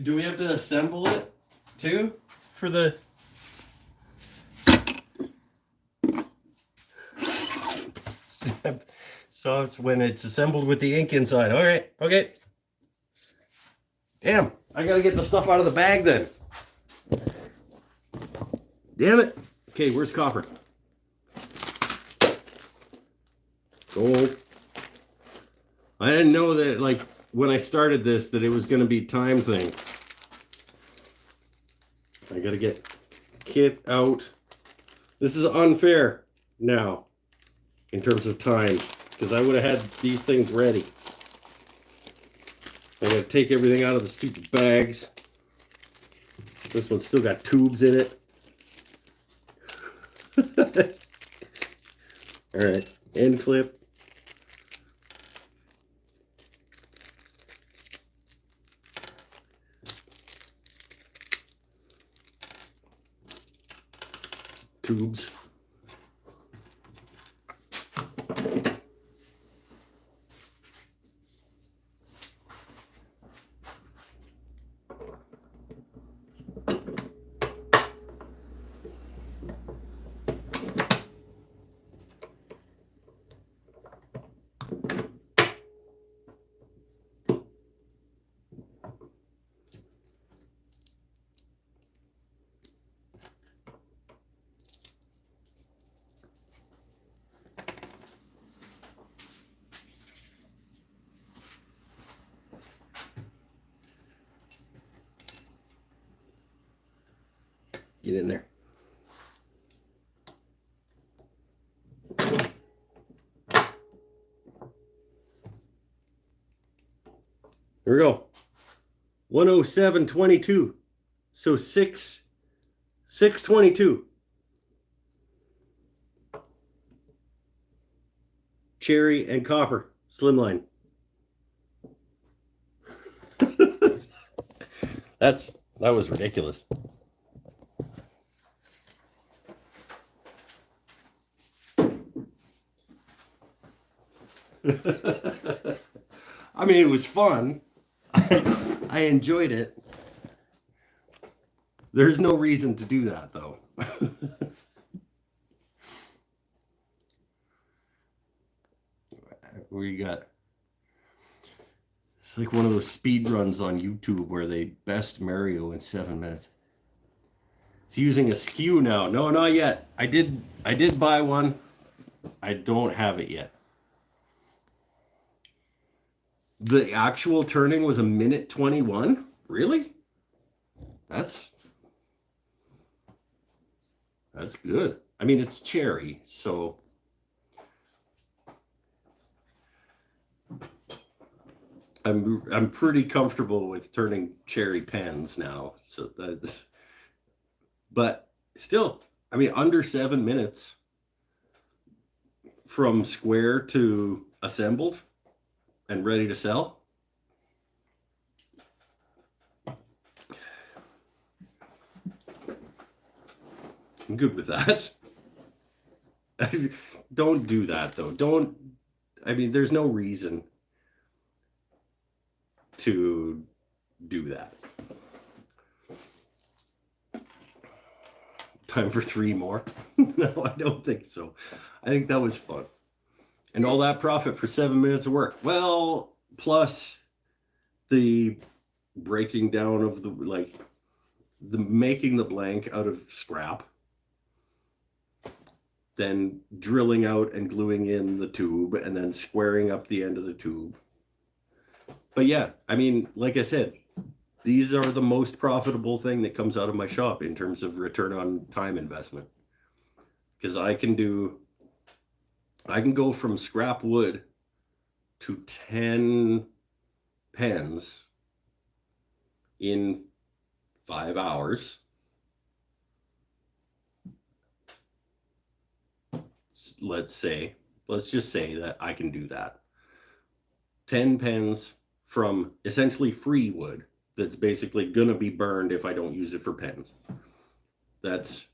Do we have to assemble it too for the? So it's when it's assembled with the ink inside. All right, okay. Damn, I gotta get the stuff out of the bag then. Damn it. Okay, where's copper? Gold. I didn't know that, like, when I started this, that it was going to be time thing. I got to get kit out. This is unfair now in terms of time, because I would have had these things ready. I got to take everything out of the stupid bags. This one's still got tubes in it. All right, end clip. Tubes. Get in there. Here we go. 107.22. So 622. Cherry and copper. Slimline. That was ridiculous. I mean, it was fun. I enjoyed it. There's no reason to do that, though. Where you got? It's like one of those speed runs on YouTube where they best Mario in 7 minutes. It's using a skew now. No, not yet. I did buy one. I don't have it yet. The actual turning was 1:21. Really? That's good. I mean, it's cherry, so I'm pretty comfortable with turning cherry pens now. So that's, but still, I mean, under 7 minutes from square to assembled and ready to sell. I'm good with that. Don't do that though. I mean, there's no reason to do that. Time for 3 more? No, I don't think so. I think that was fun. And all that profit for 7 minutes of work. Well, plus the breaking down of the making the blank out of scrap, then drilling out and gluing in the tube, and then squaring up the end of the tube. But yeah, I mean, like I said, these are the most profitable thing that comes out of my shop in terms of return on time investment. Because I can go from scrap wood to 10 pens in 5 hours. Let's just say that I can do that. 10 pens from essentially free wood that's basically gonna be burned if I don't use it for pens. That's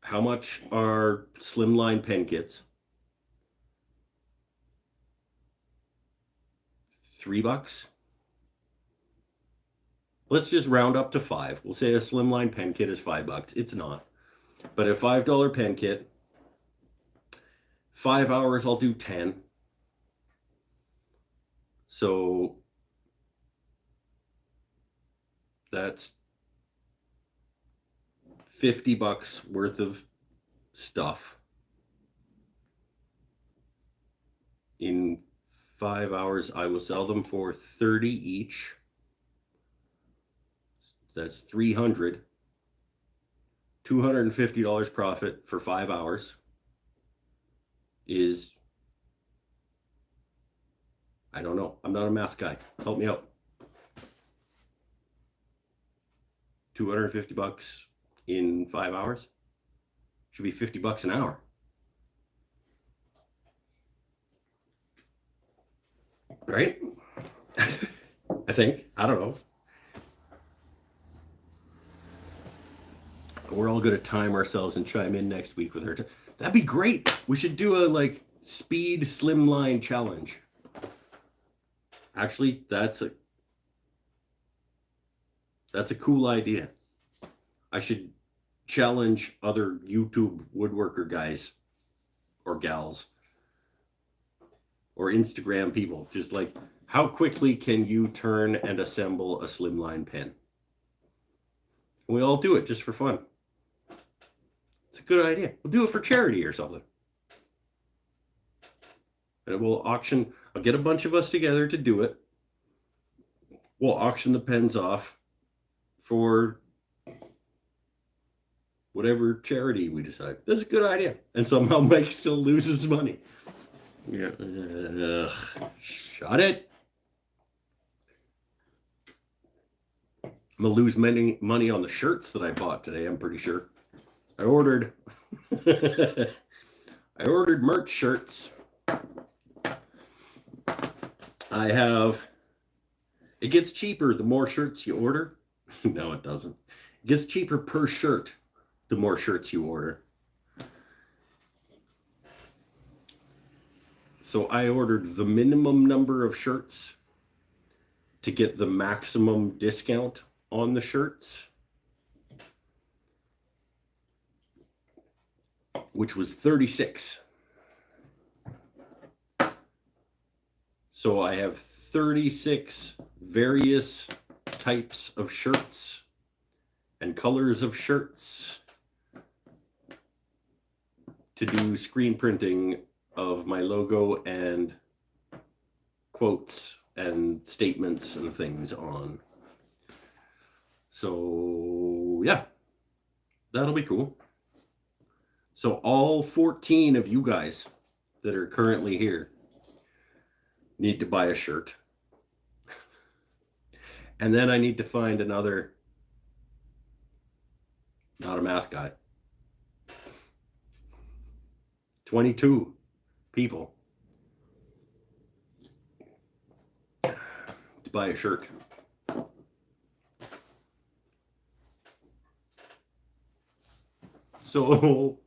how much are Slimline pen kits? $3. Let's just round up to 5. We'll say a Slimline pen kit is $5. It's not. But a $5 pen kit, 5 hours, I'll do 10. So that's $50 worth of stuff in 5 hours. I will sell them for 30 each. That's $300. $250 profit for 5 hours is, I don't know. I'm not a math guy. Help me out. $250 in 5 hours should be $50 an hour. Right? I think. I don't know. We're all going to time ourselves and chime in next week with her. That'd be great. We should do a speed slimline challenge. Actually, that's a cool idea. I should challenge other YouTube woodworker guys or gals or Instagram people. Just how quickly can you turn and assemble a slimline pen? We all do it just for fun. It's a good idea. We'll do it for charity or something. And we'll auction. I'll get a bunch of us together to do it. We'll auction the pens off for whatever charity we decide. That's a good idea. And somehow Mike still loses money. Yeah. Shut it. I'm going to lose money on the shirts that I bought today, I'm pretty sure. I ordered merch shirts. It gets cheaper the more shirts you order. No, it doesn't. It gets cheaper per shirt the more shirts you order. So I ordered the minimum number of shirts to get the maximum discount on the shirts, which was 36. So I have 36 various types of shirts and colors of shirts to do screen printing of my logo and quotes and statements and things on. So yeah, that'll be cool. So all 14 of you guys that are currently here need to buy a shirt. And then I need to find another, not a math guy, 22 people to buy a shirt. So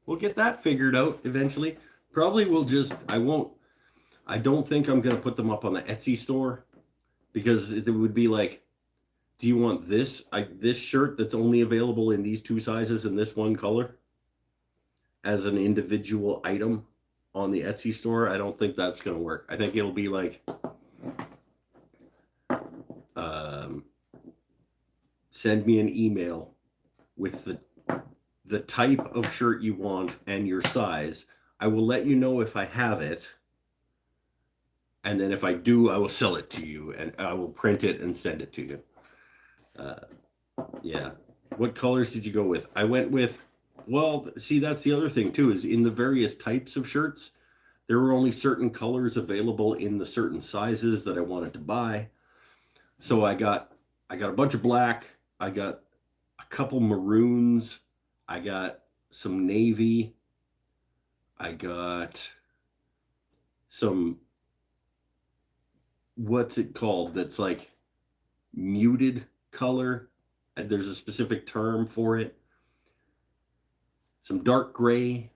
we'll get that figured out eventually. Probably we'll just, I don't think I'm going to put them up on the Etsy store, because it would be like, do you want this shirt that's only available in these 2 sizes and this one color as an individual item on the Etsy store? I don't think that's going to work. I think it'll be like, send me an email with the type of shirt you want and your size. I will let you know if I have it. And then if I do, I will sell it to you, and I will print it and send it to you. Yeah. What colors did you go with? I went with, well, see, that's the other thing too, is in the various types of shirts, there were only certain colors available in the certain sizes that I wanted to buy. So I got a bunch of black. I got a couple maroons. I got some navy. I got some, what's it called? That's like muted color. And there's a specific term for it. Some dark gray.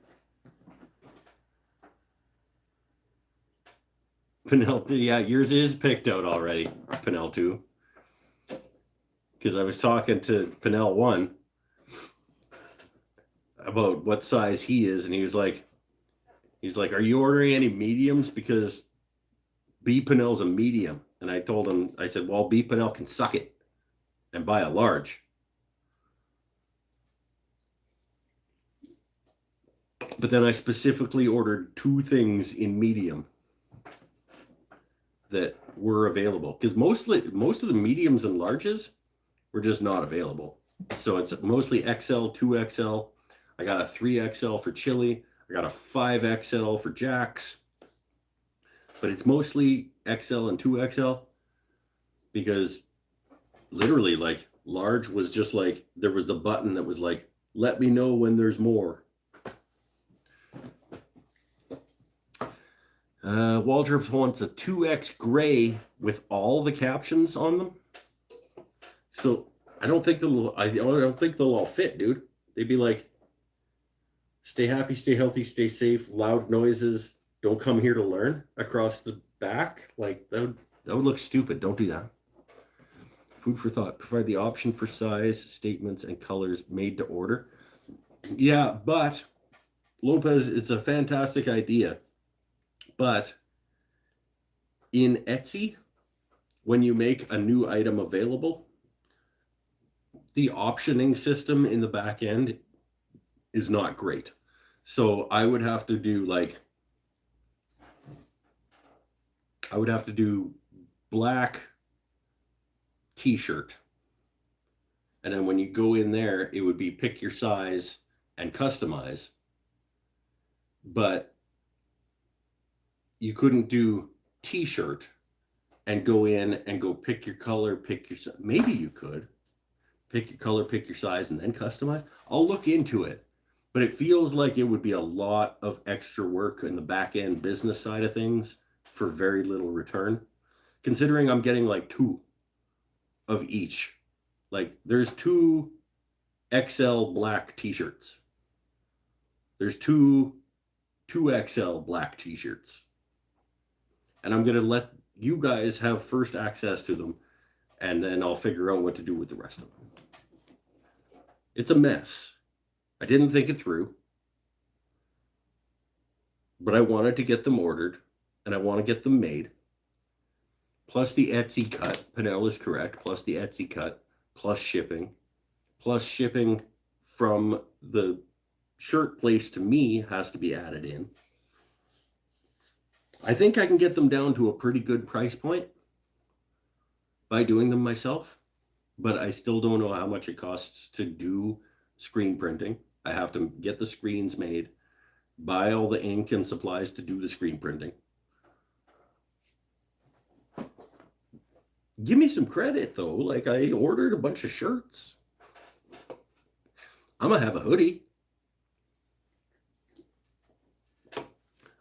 Penel, yeah, yours is picked out already, Penel 2. Because I was talking to Penel 1 about what size he is, and he's like, are you ordering any mediums? Because B Penel's a medium. And I told him, I said, well, B Penel can suck it and buy a large. But then I specifically ordered 2 things in medium that were available, because most of the mediums and larges were just not available. So it's mostly XL, 2XL. I got a 3XL for Chili. I got a 5XL for Jax. But it's mostly XL and 2XL, because literally, like, large was just like, there was a button that was like, let me know when there's more. Walter wants a 2X gray with all the captions on them. So I don't think they'll all fit, dude. They'd be like, stay happy, stay healthy, stay safe, loud noises, don't come here to learn, across the back. Like, that would look stupid. Don't do that. Food for thought. Provide the option for size, statements, and colors made to order. Yeah, but Lopez, it's a fantastic idea. But in Etsy, when you make a new item available, the optioning system in the back end is not great. So I would have to do black t-shirt. And then when you go in there, it would be pick your size and customize. But you couldn't do t-shirt and go in and go pick your color, pick your size. Maybe you could pick your color, pick your size, and then customize. I'll look into it, but it feels like it would be a lot of extra work in the back end business side of things for very little return, considering I'm getting like 2 of each. Like, there's 2 XL black t-shirts. There's 2 XL black t-shirts. And I'm going to let you guys have first access to them, and then I'll figure out what to do with the rest of them. It's a mess. I didn't think it through, but I wanted to get them ordered, and I want to get them made. Plus the Etsy cut. Penel is correct. Plus the Etsy cut. Plus shipping. Plus shipping from the shirt place to me has to be added in. I think I can get them down to a pretty good price point by doing them myself, but I still don't know how much it costs to do screen printing. I have to get the screens made, buy all the ink and supplies to do the screen printing. Give me some credit though. Like, I ordered a bunch of shirts. I'm gonna have a hoodie.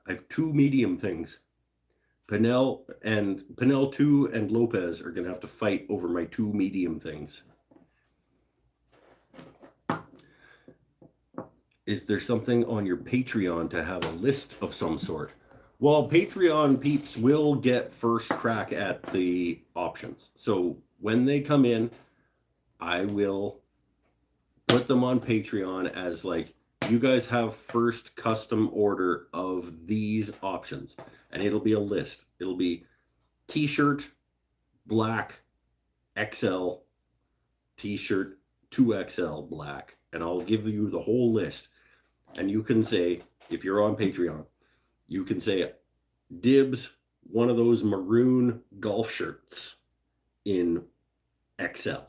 I have 2 medium things. Pinel 2 and Lopez are gonna have to fight over my 2 medium things. Is there something on your Patreon to have a list of some sort? Well, Patreon peeps will get first crack at the options. So when they come in, I will put them on Patreon as like, you guys have first custom order of these options. And it'll be a list. It'll be t-shirt, black, XL, t-shirt, 2XL, black. And I'll give you the whole list. And you can say, if you're on Patreon, you can say, dibs, one of those maroon golf shirts in XL.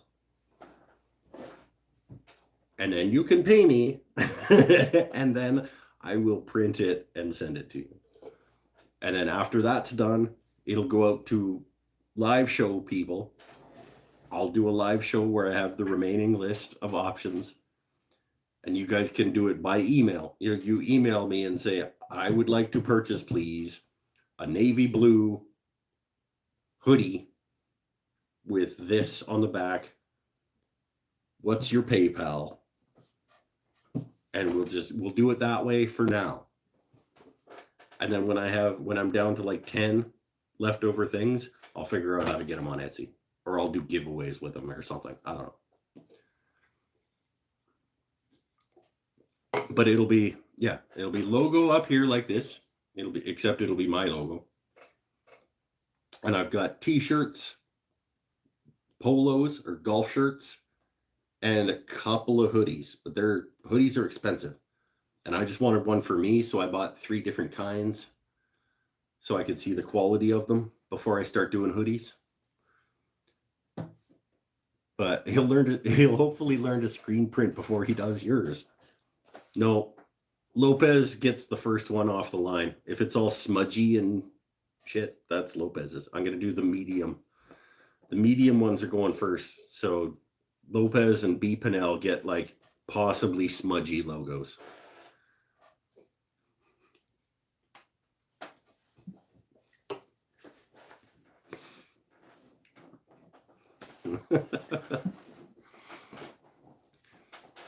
And then you can pay me, and then I will print it and send it to you. And then after that's done, it'll go out to live show people. I'll do a live show where I have the remaining list of options. And you guys can do it by email. You email me and say, I would like to purchase, please, a navy blue hoodie with this on the back. What's your PayPal? And we'll do it that way for now. And then when I'm down to like 10 leftover things, I'll figure out how to get them on Etsy, or I'll do giveaways with them or something. I don't know. But it'll be logo up here like this. It'll be my logo. And I've got t-shirts, polos or golf shirts, and a couple of hoodies, but hoodies are expensive. And I just wanted one for me, so I bought 3 different kinds so I could see the quality of them before I start doing hoodies. But he'll hopefully learn to screen print before he does yours. No, Lopez gets the first one off the line. If it's all smudgy and shit, that's Lopez's. I'm going to do the medium. The medium ones are going first. So Lopez and B. Pinnell get like possibly smudgy logos.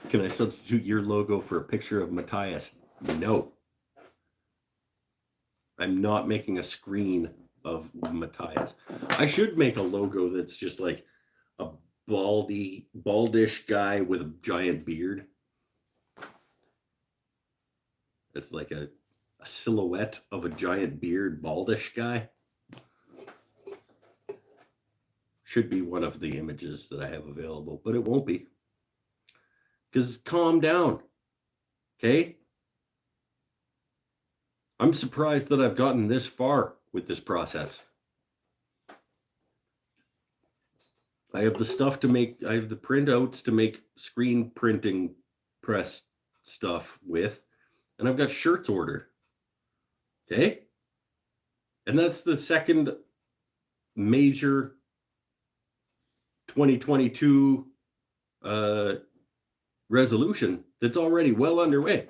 Can I substitute your logo for a picture of Matthias? No. I'm not making a screen of Matthias. I should make a logo that's just like a baldish guy with a giant beard. It's like a silhouette of a giant beard, baldish guy. Should be one of the images that I have available, but it won't be. Because calm down, okay? I'm surprised that I've gotten this far with this process. I have the stuff to make, I have the printouts to make screen printing press stuff with, and I've got shirts ordered, okay? And that's the second major 2022 resolution that's already well underway.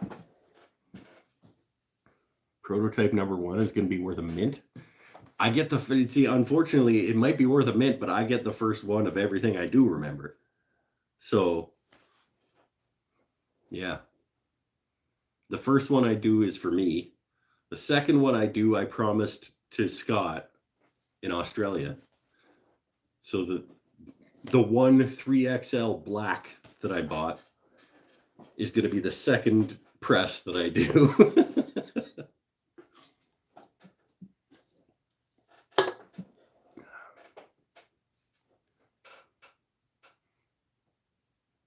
Prototype number 1 is going to be worth a mint. I get unfortunately, it might be worth a mint, but I get the first one of everything I do remember. So, yeah. The first one I do is for me. The second one I do, I promised to Scott in Australia. So the one 3XL black that I bought is going to be the second press that I do.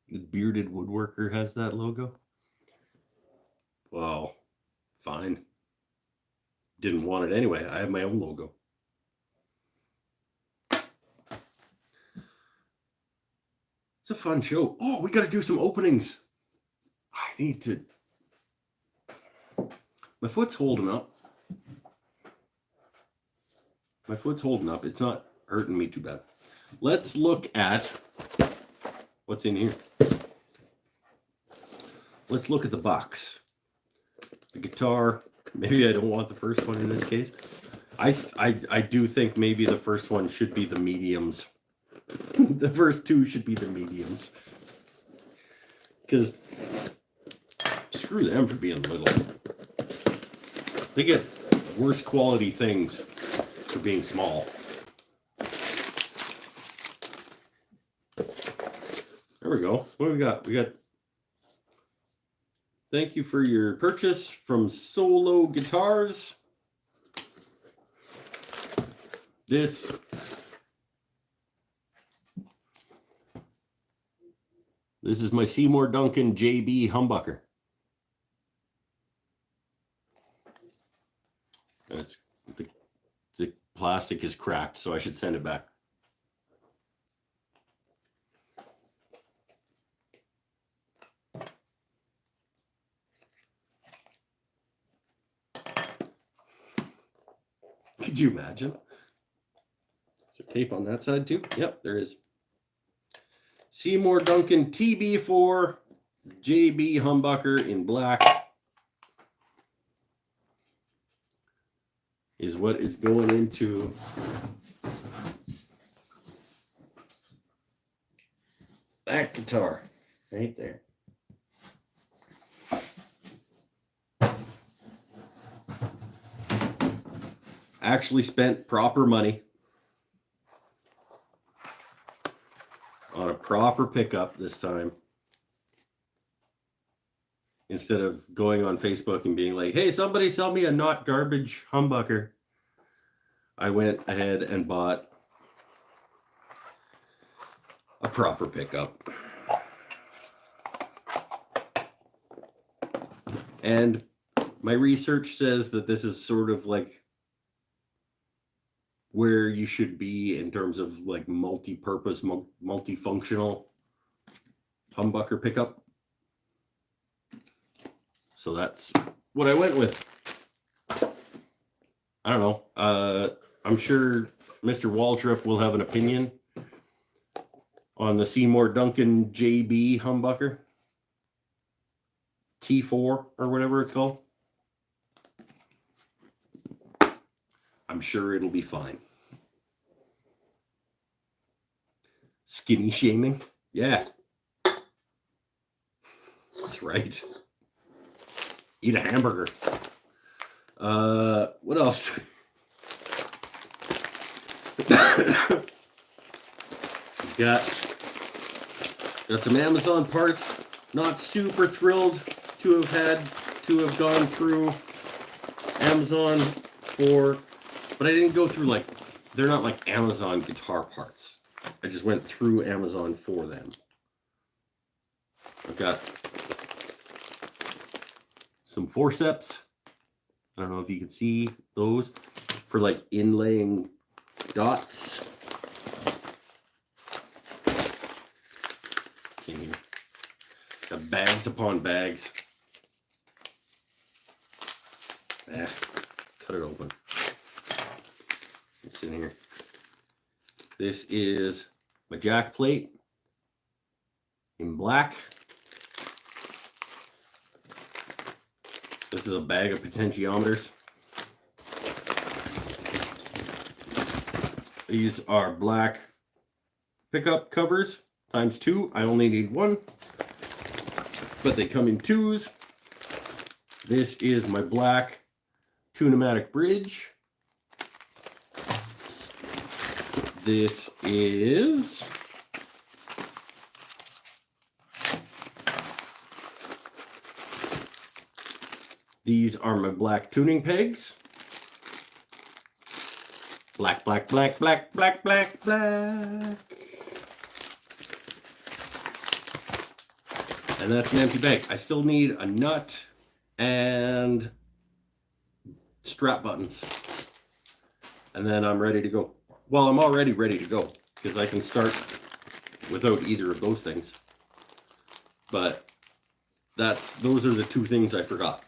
The bearded woodworker has that logo. Well, fine. didn't want it anyway. I have my own logo. It's a fun show. Oh, we got to do some openings. I need to. My foot's holding up. It's not hurting me too bad. Let's look at what's in here. Let's look at the box. The guitar. Maybe I don't want the first one in this case. I do think maybe the first one should be the mediums. The first two should be the mediums. Because screw them for being little. They get worse quality things for being small. There we go. What do we got? We got thank you for your purchase from Solo Guitars. This is my Seymour Duncan JB humbucker. That's the plastic is cracked, so I should send it back. Could you imagine? Is there tape on that side too? Yep, there is. Seymour Duncan TB4 JB humbucker in black is what is going into that guitar right there. Actually spent proper money on a proper pickup this time, instead of going on Facebook and being like, hey, somebody sell me a not garbage humbucker. I went ahead and bought a proper pickup. And my research says that this is sort of like where you should be in terms of like multi-purpose, multifunctional humbucker pickup. So that's what I went with. I don't know. I'm sure Mr. Waltrip will have an opinion on the Seymour Duncan JB humbucker. T4 or whatever it's called. I'm sure it'll be fine. Skinny shaming? Yeah. That's right. Eat a hamburger. What else? got some Amazon parts. Not super thrilled to have gone through Amazon for, but I didn't go through like, they're not like Amazon guitar parts. I just went through Amazon for them. I've got some forceps. I don't know if you can see those for like inlaying dots. See here. Got bags upon bags. Cut it open. It's in here. This is my jack plate in black. This is a bag of potentiometers. These are black pickup covers times 2. I only need 1, but they come in 2s. This is my black Tune-O-Matic bridge. This is these are my black tuning pegs. Black, black, black, black, black, black, black. And that's an empty bag. I still need a nut and strap buttons. And then I'm ready to go. Well, I'm already ready to go because I can start without either of those things. But those are the two things I forgot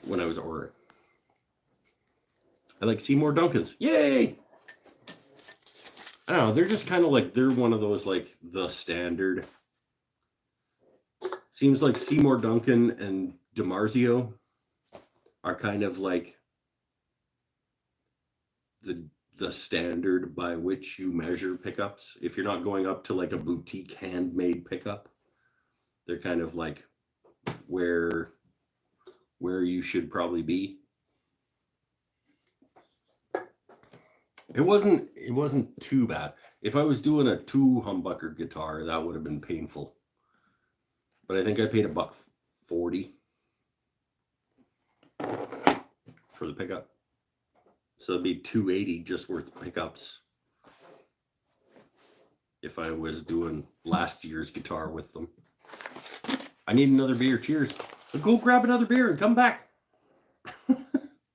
when I was ordering. I like Seymour Duncans. Yay! I don't know, they're just kind of like, they're one of those like the standard. Seems like Seymour Duncan and DiMarzio are kind of like the standard by which you measure pickups. If you're not going up to like a boutique handmade pickup, they're kind of like where you should probably be. It wasn't too bad. If I was doing a 2 humbucker guitar, that would have been painful. But I think I paid $1.40 for the pickup. So it'd be $2.80 just worth of pickups if I was doing last year's guitar with them. I need another beer. Cheers. So go grab another beer and come back.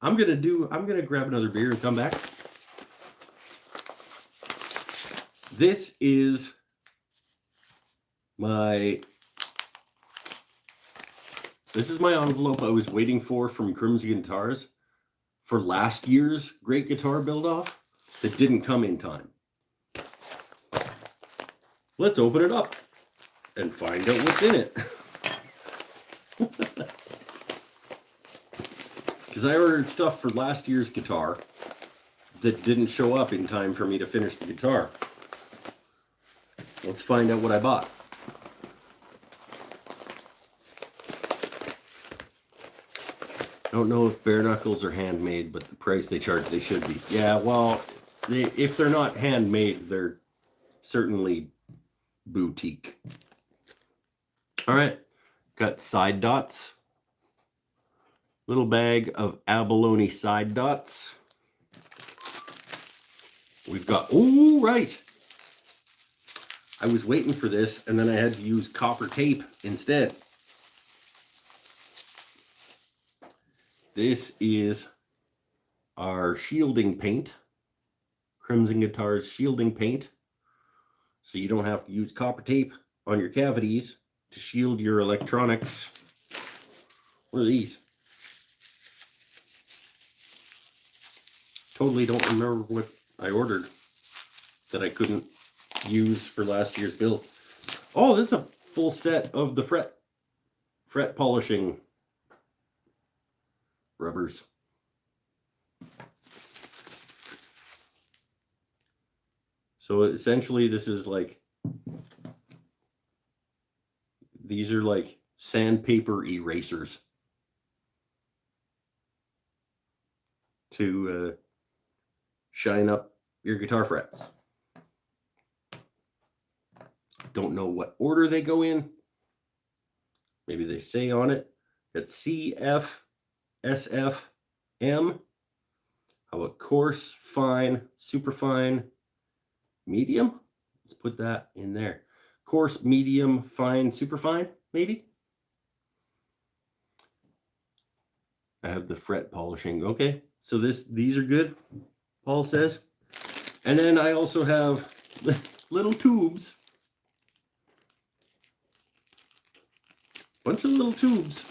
I'm gonna grab another beer and come back. This is my envelope I was waiting for from Crimson Guitars for last year's Great Guitar Build-Off that didn't come in time. Let's open it up and find out what's in it. Because I ordered stuff for last year's guitar that didn't show up in time for me to finish the guitar. Let's find out what I bought. I don't know if bare knuckles are handmade, but the price they charge, they should be. Yeah, well, if they're not handmade, they're certainly boutique. All right, got side dots. Little bag of abalone side dots. We've got, oh, right. I was waiting for this, and then I had to use copper tape instead. This is our shielding paint. Crimson Guitars shielding paint. So you don't have to use copper tape on your cavities to shield your electronics. What are these? Totally don't remember what I ordered that I couldn't use for last year's build. Oh, this is a full set of the fret polishing rubbers. So essentially this is like, these are like sandpaper erasers to shine up your guitar frets. Don't know what order they go in. Maybe they say on it. It's C, F, S, F, M. How about coarse, fine, super fine, medium? Let's put that in there. Coarse, medium, fine, super fine, maybe? I have the fret polishing. Okay, so these are good, Paul says. And then I also have little tubes. Bunch of little tubes.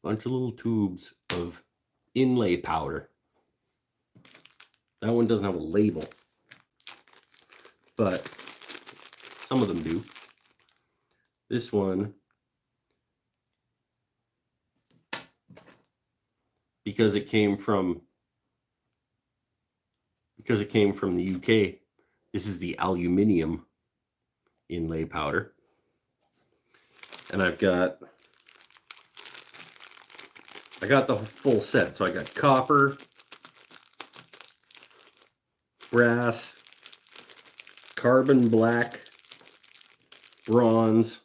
Bunch of little tubes of Inlay Powder. That one doesn't have a label, but some of them do. This one, because it came from the UK, this is the Aluminium Inlay Powder. And I got the full set. So I got copper, brass, carbon black, bronze,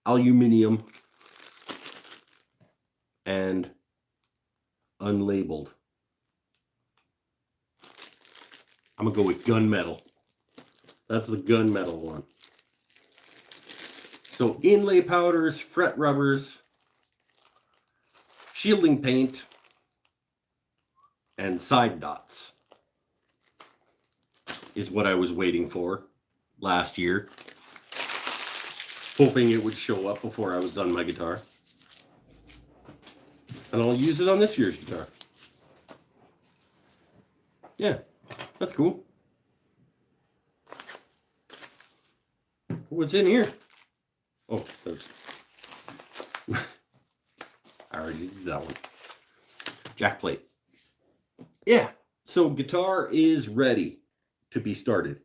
aluminum, and unlabeled. I'm gonna go with gunmetal. That's the gunmetal one. So inlay powders, fret rubbers, shielding paint and side dots is what I was waiting for last year, hoping it would show up before I was done my guitar. And I'll use it on this year's guitar. Yeah, that's cool. What's in here? Oh, that's... I already did that one. Jack plate. Yeah, so guitar is ready to be started.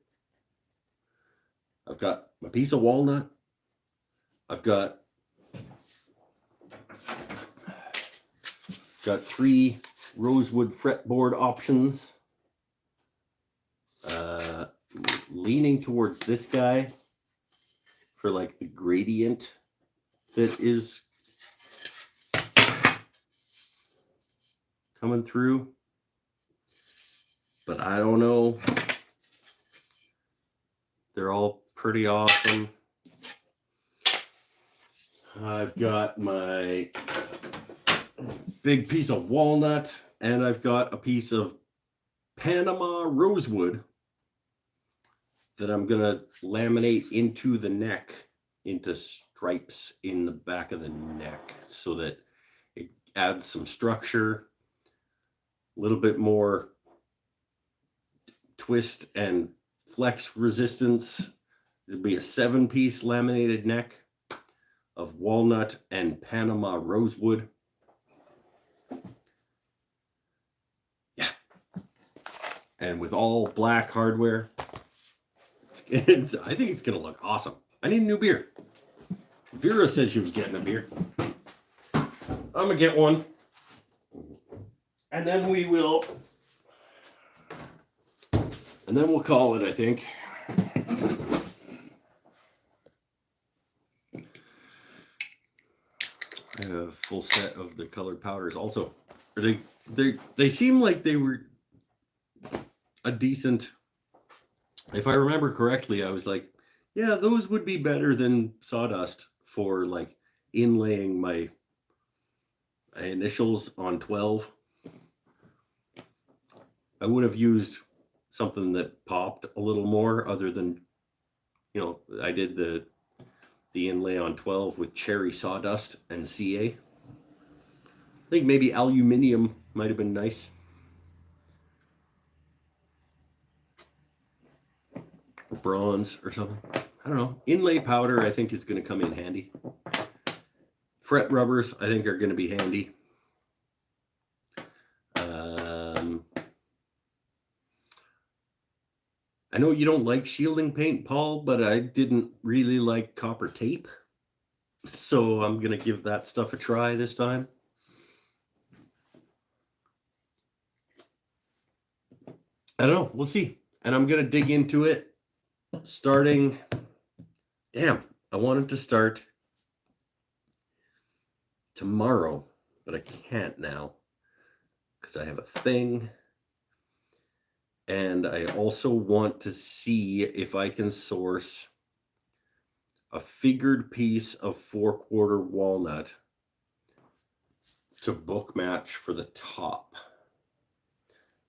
I've got my piece of walnut. I've got 3 rosewood fretboard options. Leaning towards this guy for like the gradient that is coming through. But I don't know. They're all pretty awesome. I've got my big piece of walnut, and I've got a piece of Panama rosewood that I'm going to laminate into the neck, into stripes in the back of the neck, so that it adds some structure, a little bit more twist and flex resistance. It'll be a 7-piece laminated neck of walnut and Panama rosewood. Yeah. And with all black hardware, I think it's going to look awesome. I need a new beer. Vera said she was getting a beer. I'm going to get one. And then we'll call it, I think. I have a full set of the colored powders also. They seem like they were a decent... If I remember correctly, I was like, yeah, those would be better than sawdust for like inlaying my initials on 12. I would have used something that popped a little more, other than, you know, I did the inlay on 12 with cherry sawdust and CA. I think maybe aluminium might have been nice. Or bronze or something. I don't know. Inlay powder, I think, is going to come in handy. Fret rubbers, I think, are going to be handy. I know you don't like shielding paint, Paul, but I didn't really like copper tape. So I'm going to give that stuff a try this time. I don't know. We'll see. And I'm going to dig into it starting... Damn, I wanted to start tomorrow, but I can't now because I have a thing. And I also want to see if I can source a figured piece of 4/4 walnut to book match for the top.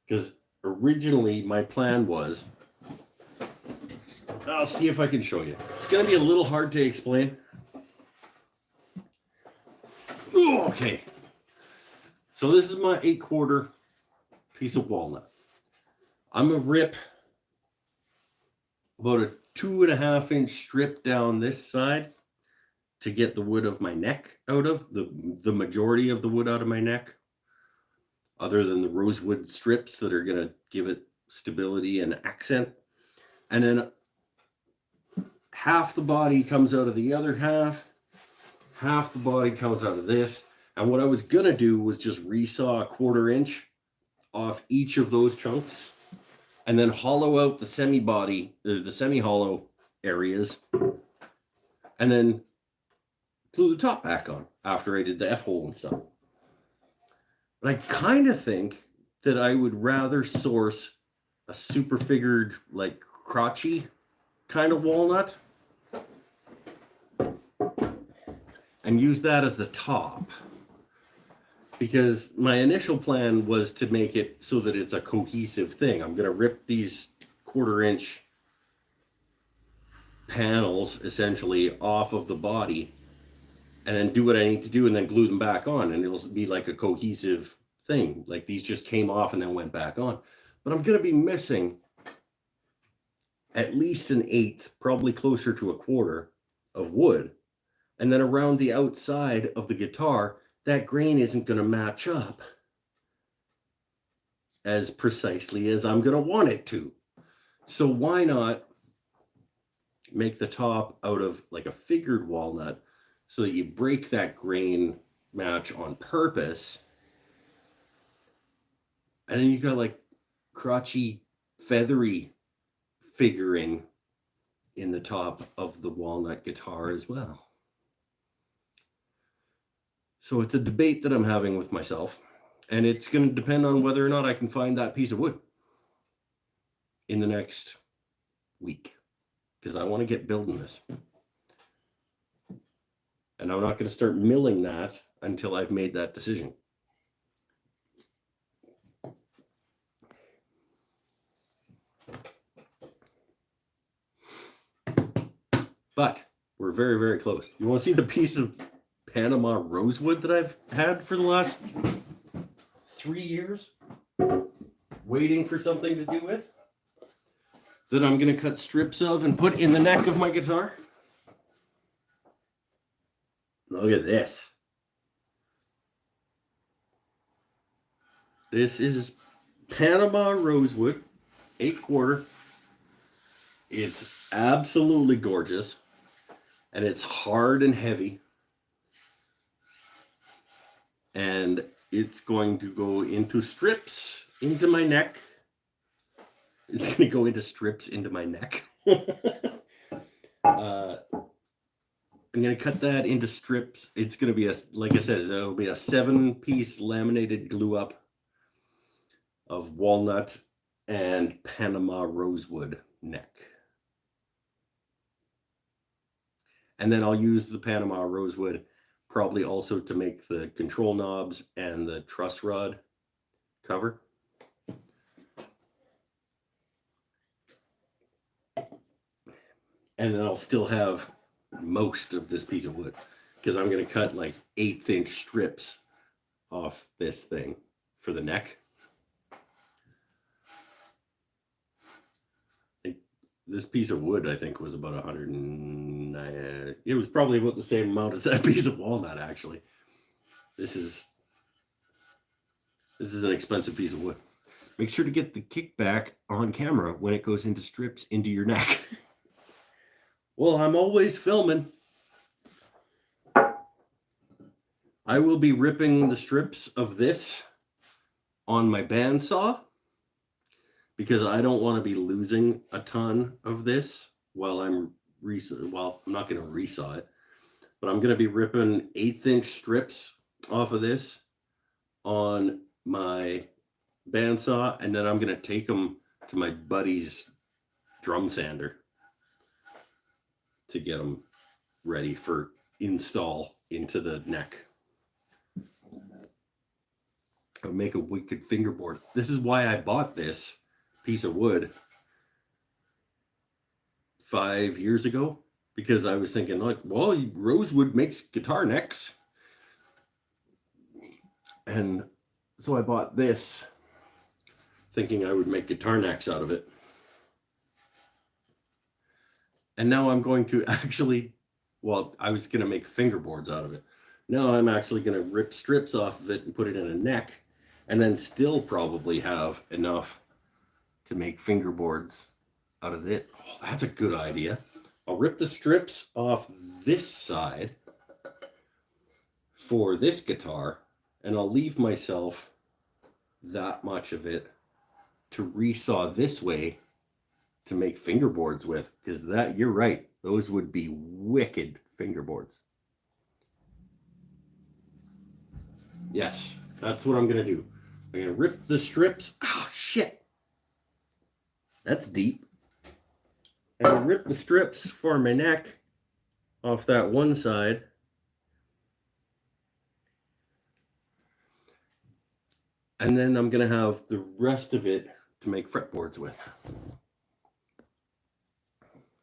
Because originally my plan was, I'll see if I can show you. It's going to be a little hard to explain. Ooh, okay. So this is my 8/4 piece of walnut. I'm going to rip about a 2.5-inch strip down this side to get the wood of my neck out of, the majority of the wood out of my neck, other than the rosewood strips that are going to give it stability and accent. And then half the body comes out of the other half the body comes out of this. And what I was going to do was just resaw a 1/4 inch off each of those chunks, and then hollow out the semi-body, the semi-hollow areas, and then glue the top back on after I did the F-hole and stuff. But I kind of think that I would rather source a super figured, like, crotchy kind of walnut and use that as the top. because my initial plan was to make it so that it's a cohesive thing. I'm going to rip these 1/4 inch panels essentially off of the body and then do what I need to do and then glue them back on, and it'll be like a cohesive thing. Like these just came off and then went back on. But I'm going to be missing at least 1/8, probably closer to 1/4 of wood. And then around the outside of the guitar, that grain isn't going to match up as precisely as I'm going to want it to. So why not make the top out of like a figured walnut so that you break that grain match on purpose, and then you got like crotchy, feathery figuring in the top of the walnut guitar as well. So it's a debate that I'm having with myself, and it's going to depend on whether or not I can find that piece of wood in the next week, because I want to get building this. And I'm not going to start milling that until I've made that decision. But we're very, very close. You want to see the piece of Panama rosewood that I've had for the last 3 years? Waiting for something to do with? That I'm going to cut strips of and put in the neck of my guitar? Look at this. This is Panama rosewood, 8/4. It's absolutely gorgeous, and it's hard and heavy, and it's going to go into strips into my neck. It's going to go into strips into my neck. I'm going to cut that into strips. It's going to be, like I said, it'll be a 7-piece laminated glue up of walnut and Panama rosewood neck. And then I'll use the Panama rosewood probably also to make the control knobs and the truss rod cover. And then I'll still have most of this piece of wood, because I'm going to cut like 1/8 inch strips off this thing for the neck. This piece of wood, I think, was about 109. It was probably about the same amount as that piece of walnut, actually. This is an expensive piece of wood. Make sure to get the kickback on camera when it goes into strips into your neck. Well, I'm always filming. I will be ripping the strips of this on my bandsaw, because I don't want to be losing a ton of this while I'm not going to resaw it, but I'm going to be ripping 1/8 inch strips off of this on my bandsaw, and then I'm going to take them to my buddy's drum sander to get them ready for install into the neck. I'll make a wicked fingerboard. This is why I bought this piece of wood 5 years ago, because I was thinking, like, well, rosewood makes guitar necks. And so I bought this thinking I would make guitar necks out of it. And now I'm going to actually, well, I was going to make fingerboards out of it. Now I'm actually going to rip strips off of it and put it in a neck, and then still probably have enough to make fingerboards out of this. Oh, that's a good idea. I'll rip the strips off this side for this guitar, and I'll leave myself that much of it to resaw this way to make fingerboards with, because that, you're right, those would be wicked fingerboards. Yes, that's what I'm going to do. I'm going to rip the strips. Oh, shit. That's deep. And I'll rip the strips for my neck off that one side. And then I'm going to have the rest of it to make fretboards with.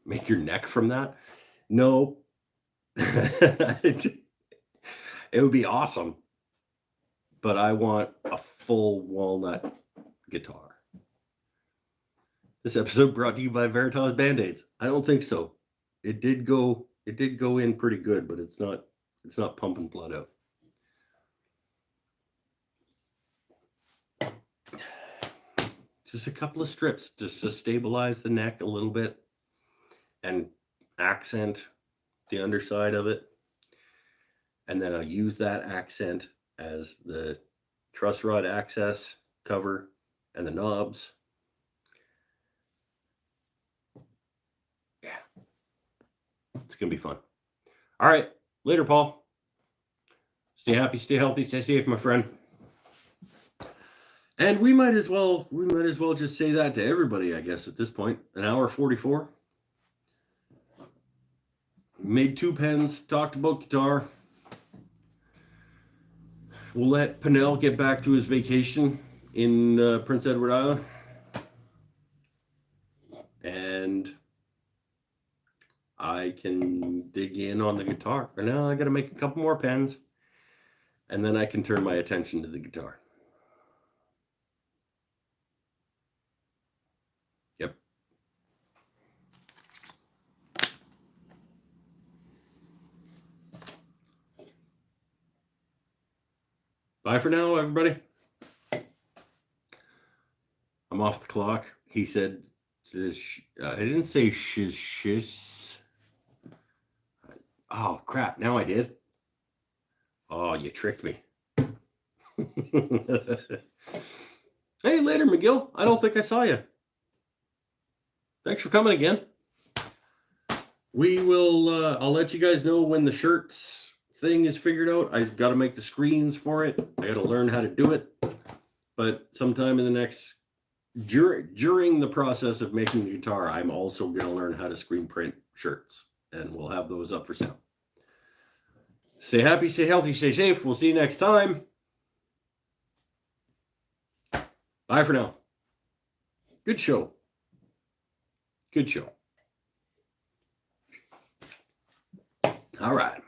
Make your neck from that? No. It would be awesome. But I want a full walnut guitar. This episode brought to you by Veritas Band-Aids. I don't think so. It did go in pretty good, but it's not pumping blood out. Just a couple of strips just to stabilize the neck a little bit and accent the underside of it. And then I'll use that accent as the truss rod access cover and the knobs. Yeah. It's going to be fun. All right. Later, Paul. Stay happy, stay healthy, stay safe, my friend. And we might as well just say that to everybody, I guess, at this point. An hour 44. Made 2 pens, talked about guitar. We'll let Pennell get back to his vacation in Prince Edward Island. And I can dig in on the guitar. For now, I got to make a couple more pens. And then I can turn my attention to the guitar. Yep. Bye for now, everybody. I'm off the clock. He said, I didn't say shiz. Oh, crap. Now I did. Oh, you tricked me. Hey, later, McGill. I don't think I saw you. Thanks for coming again. We will, I'll let you guys know when the shirts thing is figured out. I've got to make the screens for it. I got to learn how to do it. But sometime in the next, during the process of making the guitar, I'm also going to learn how to screen print shirts. And we'll have those up for sale. Stay happy, stay healthy, stay safe. We'll see you next time. Bye for now. Good show. Good show. All right.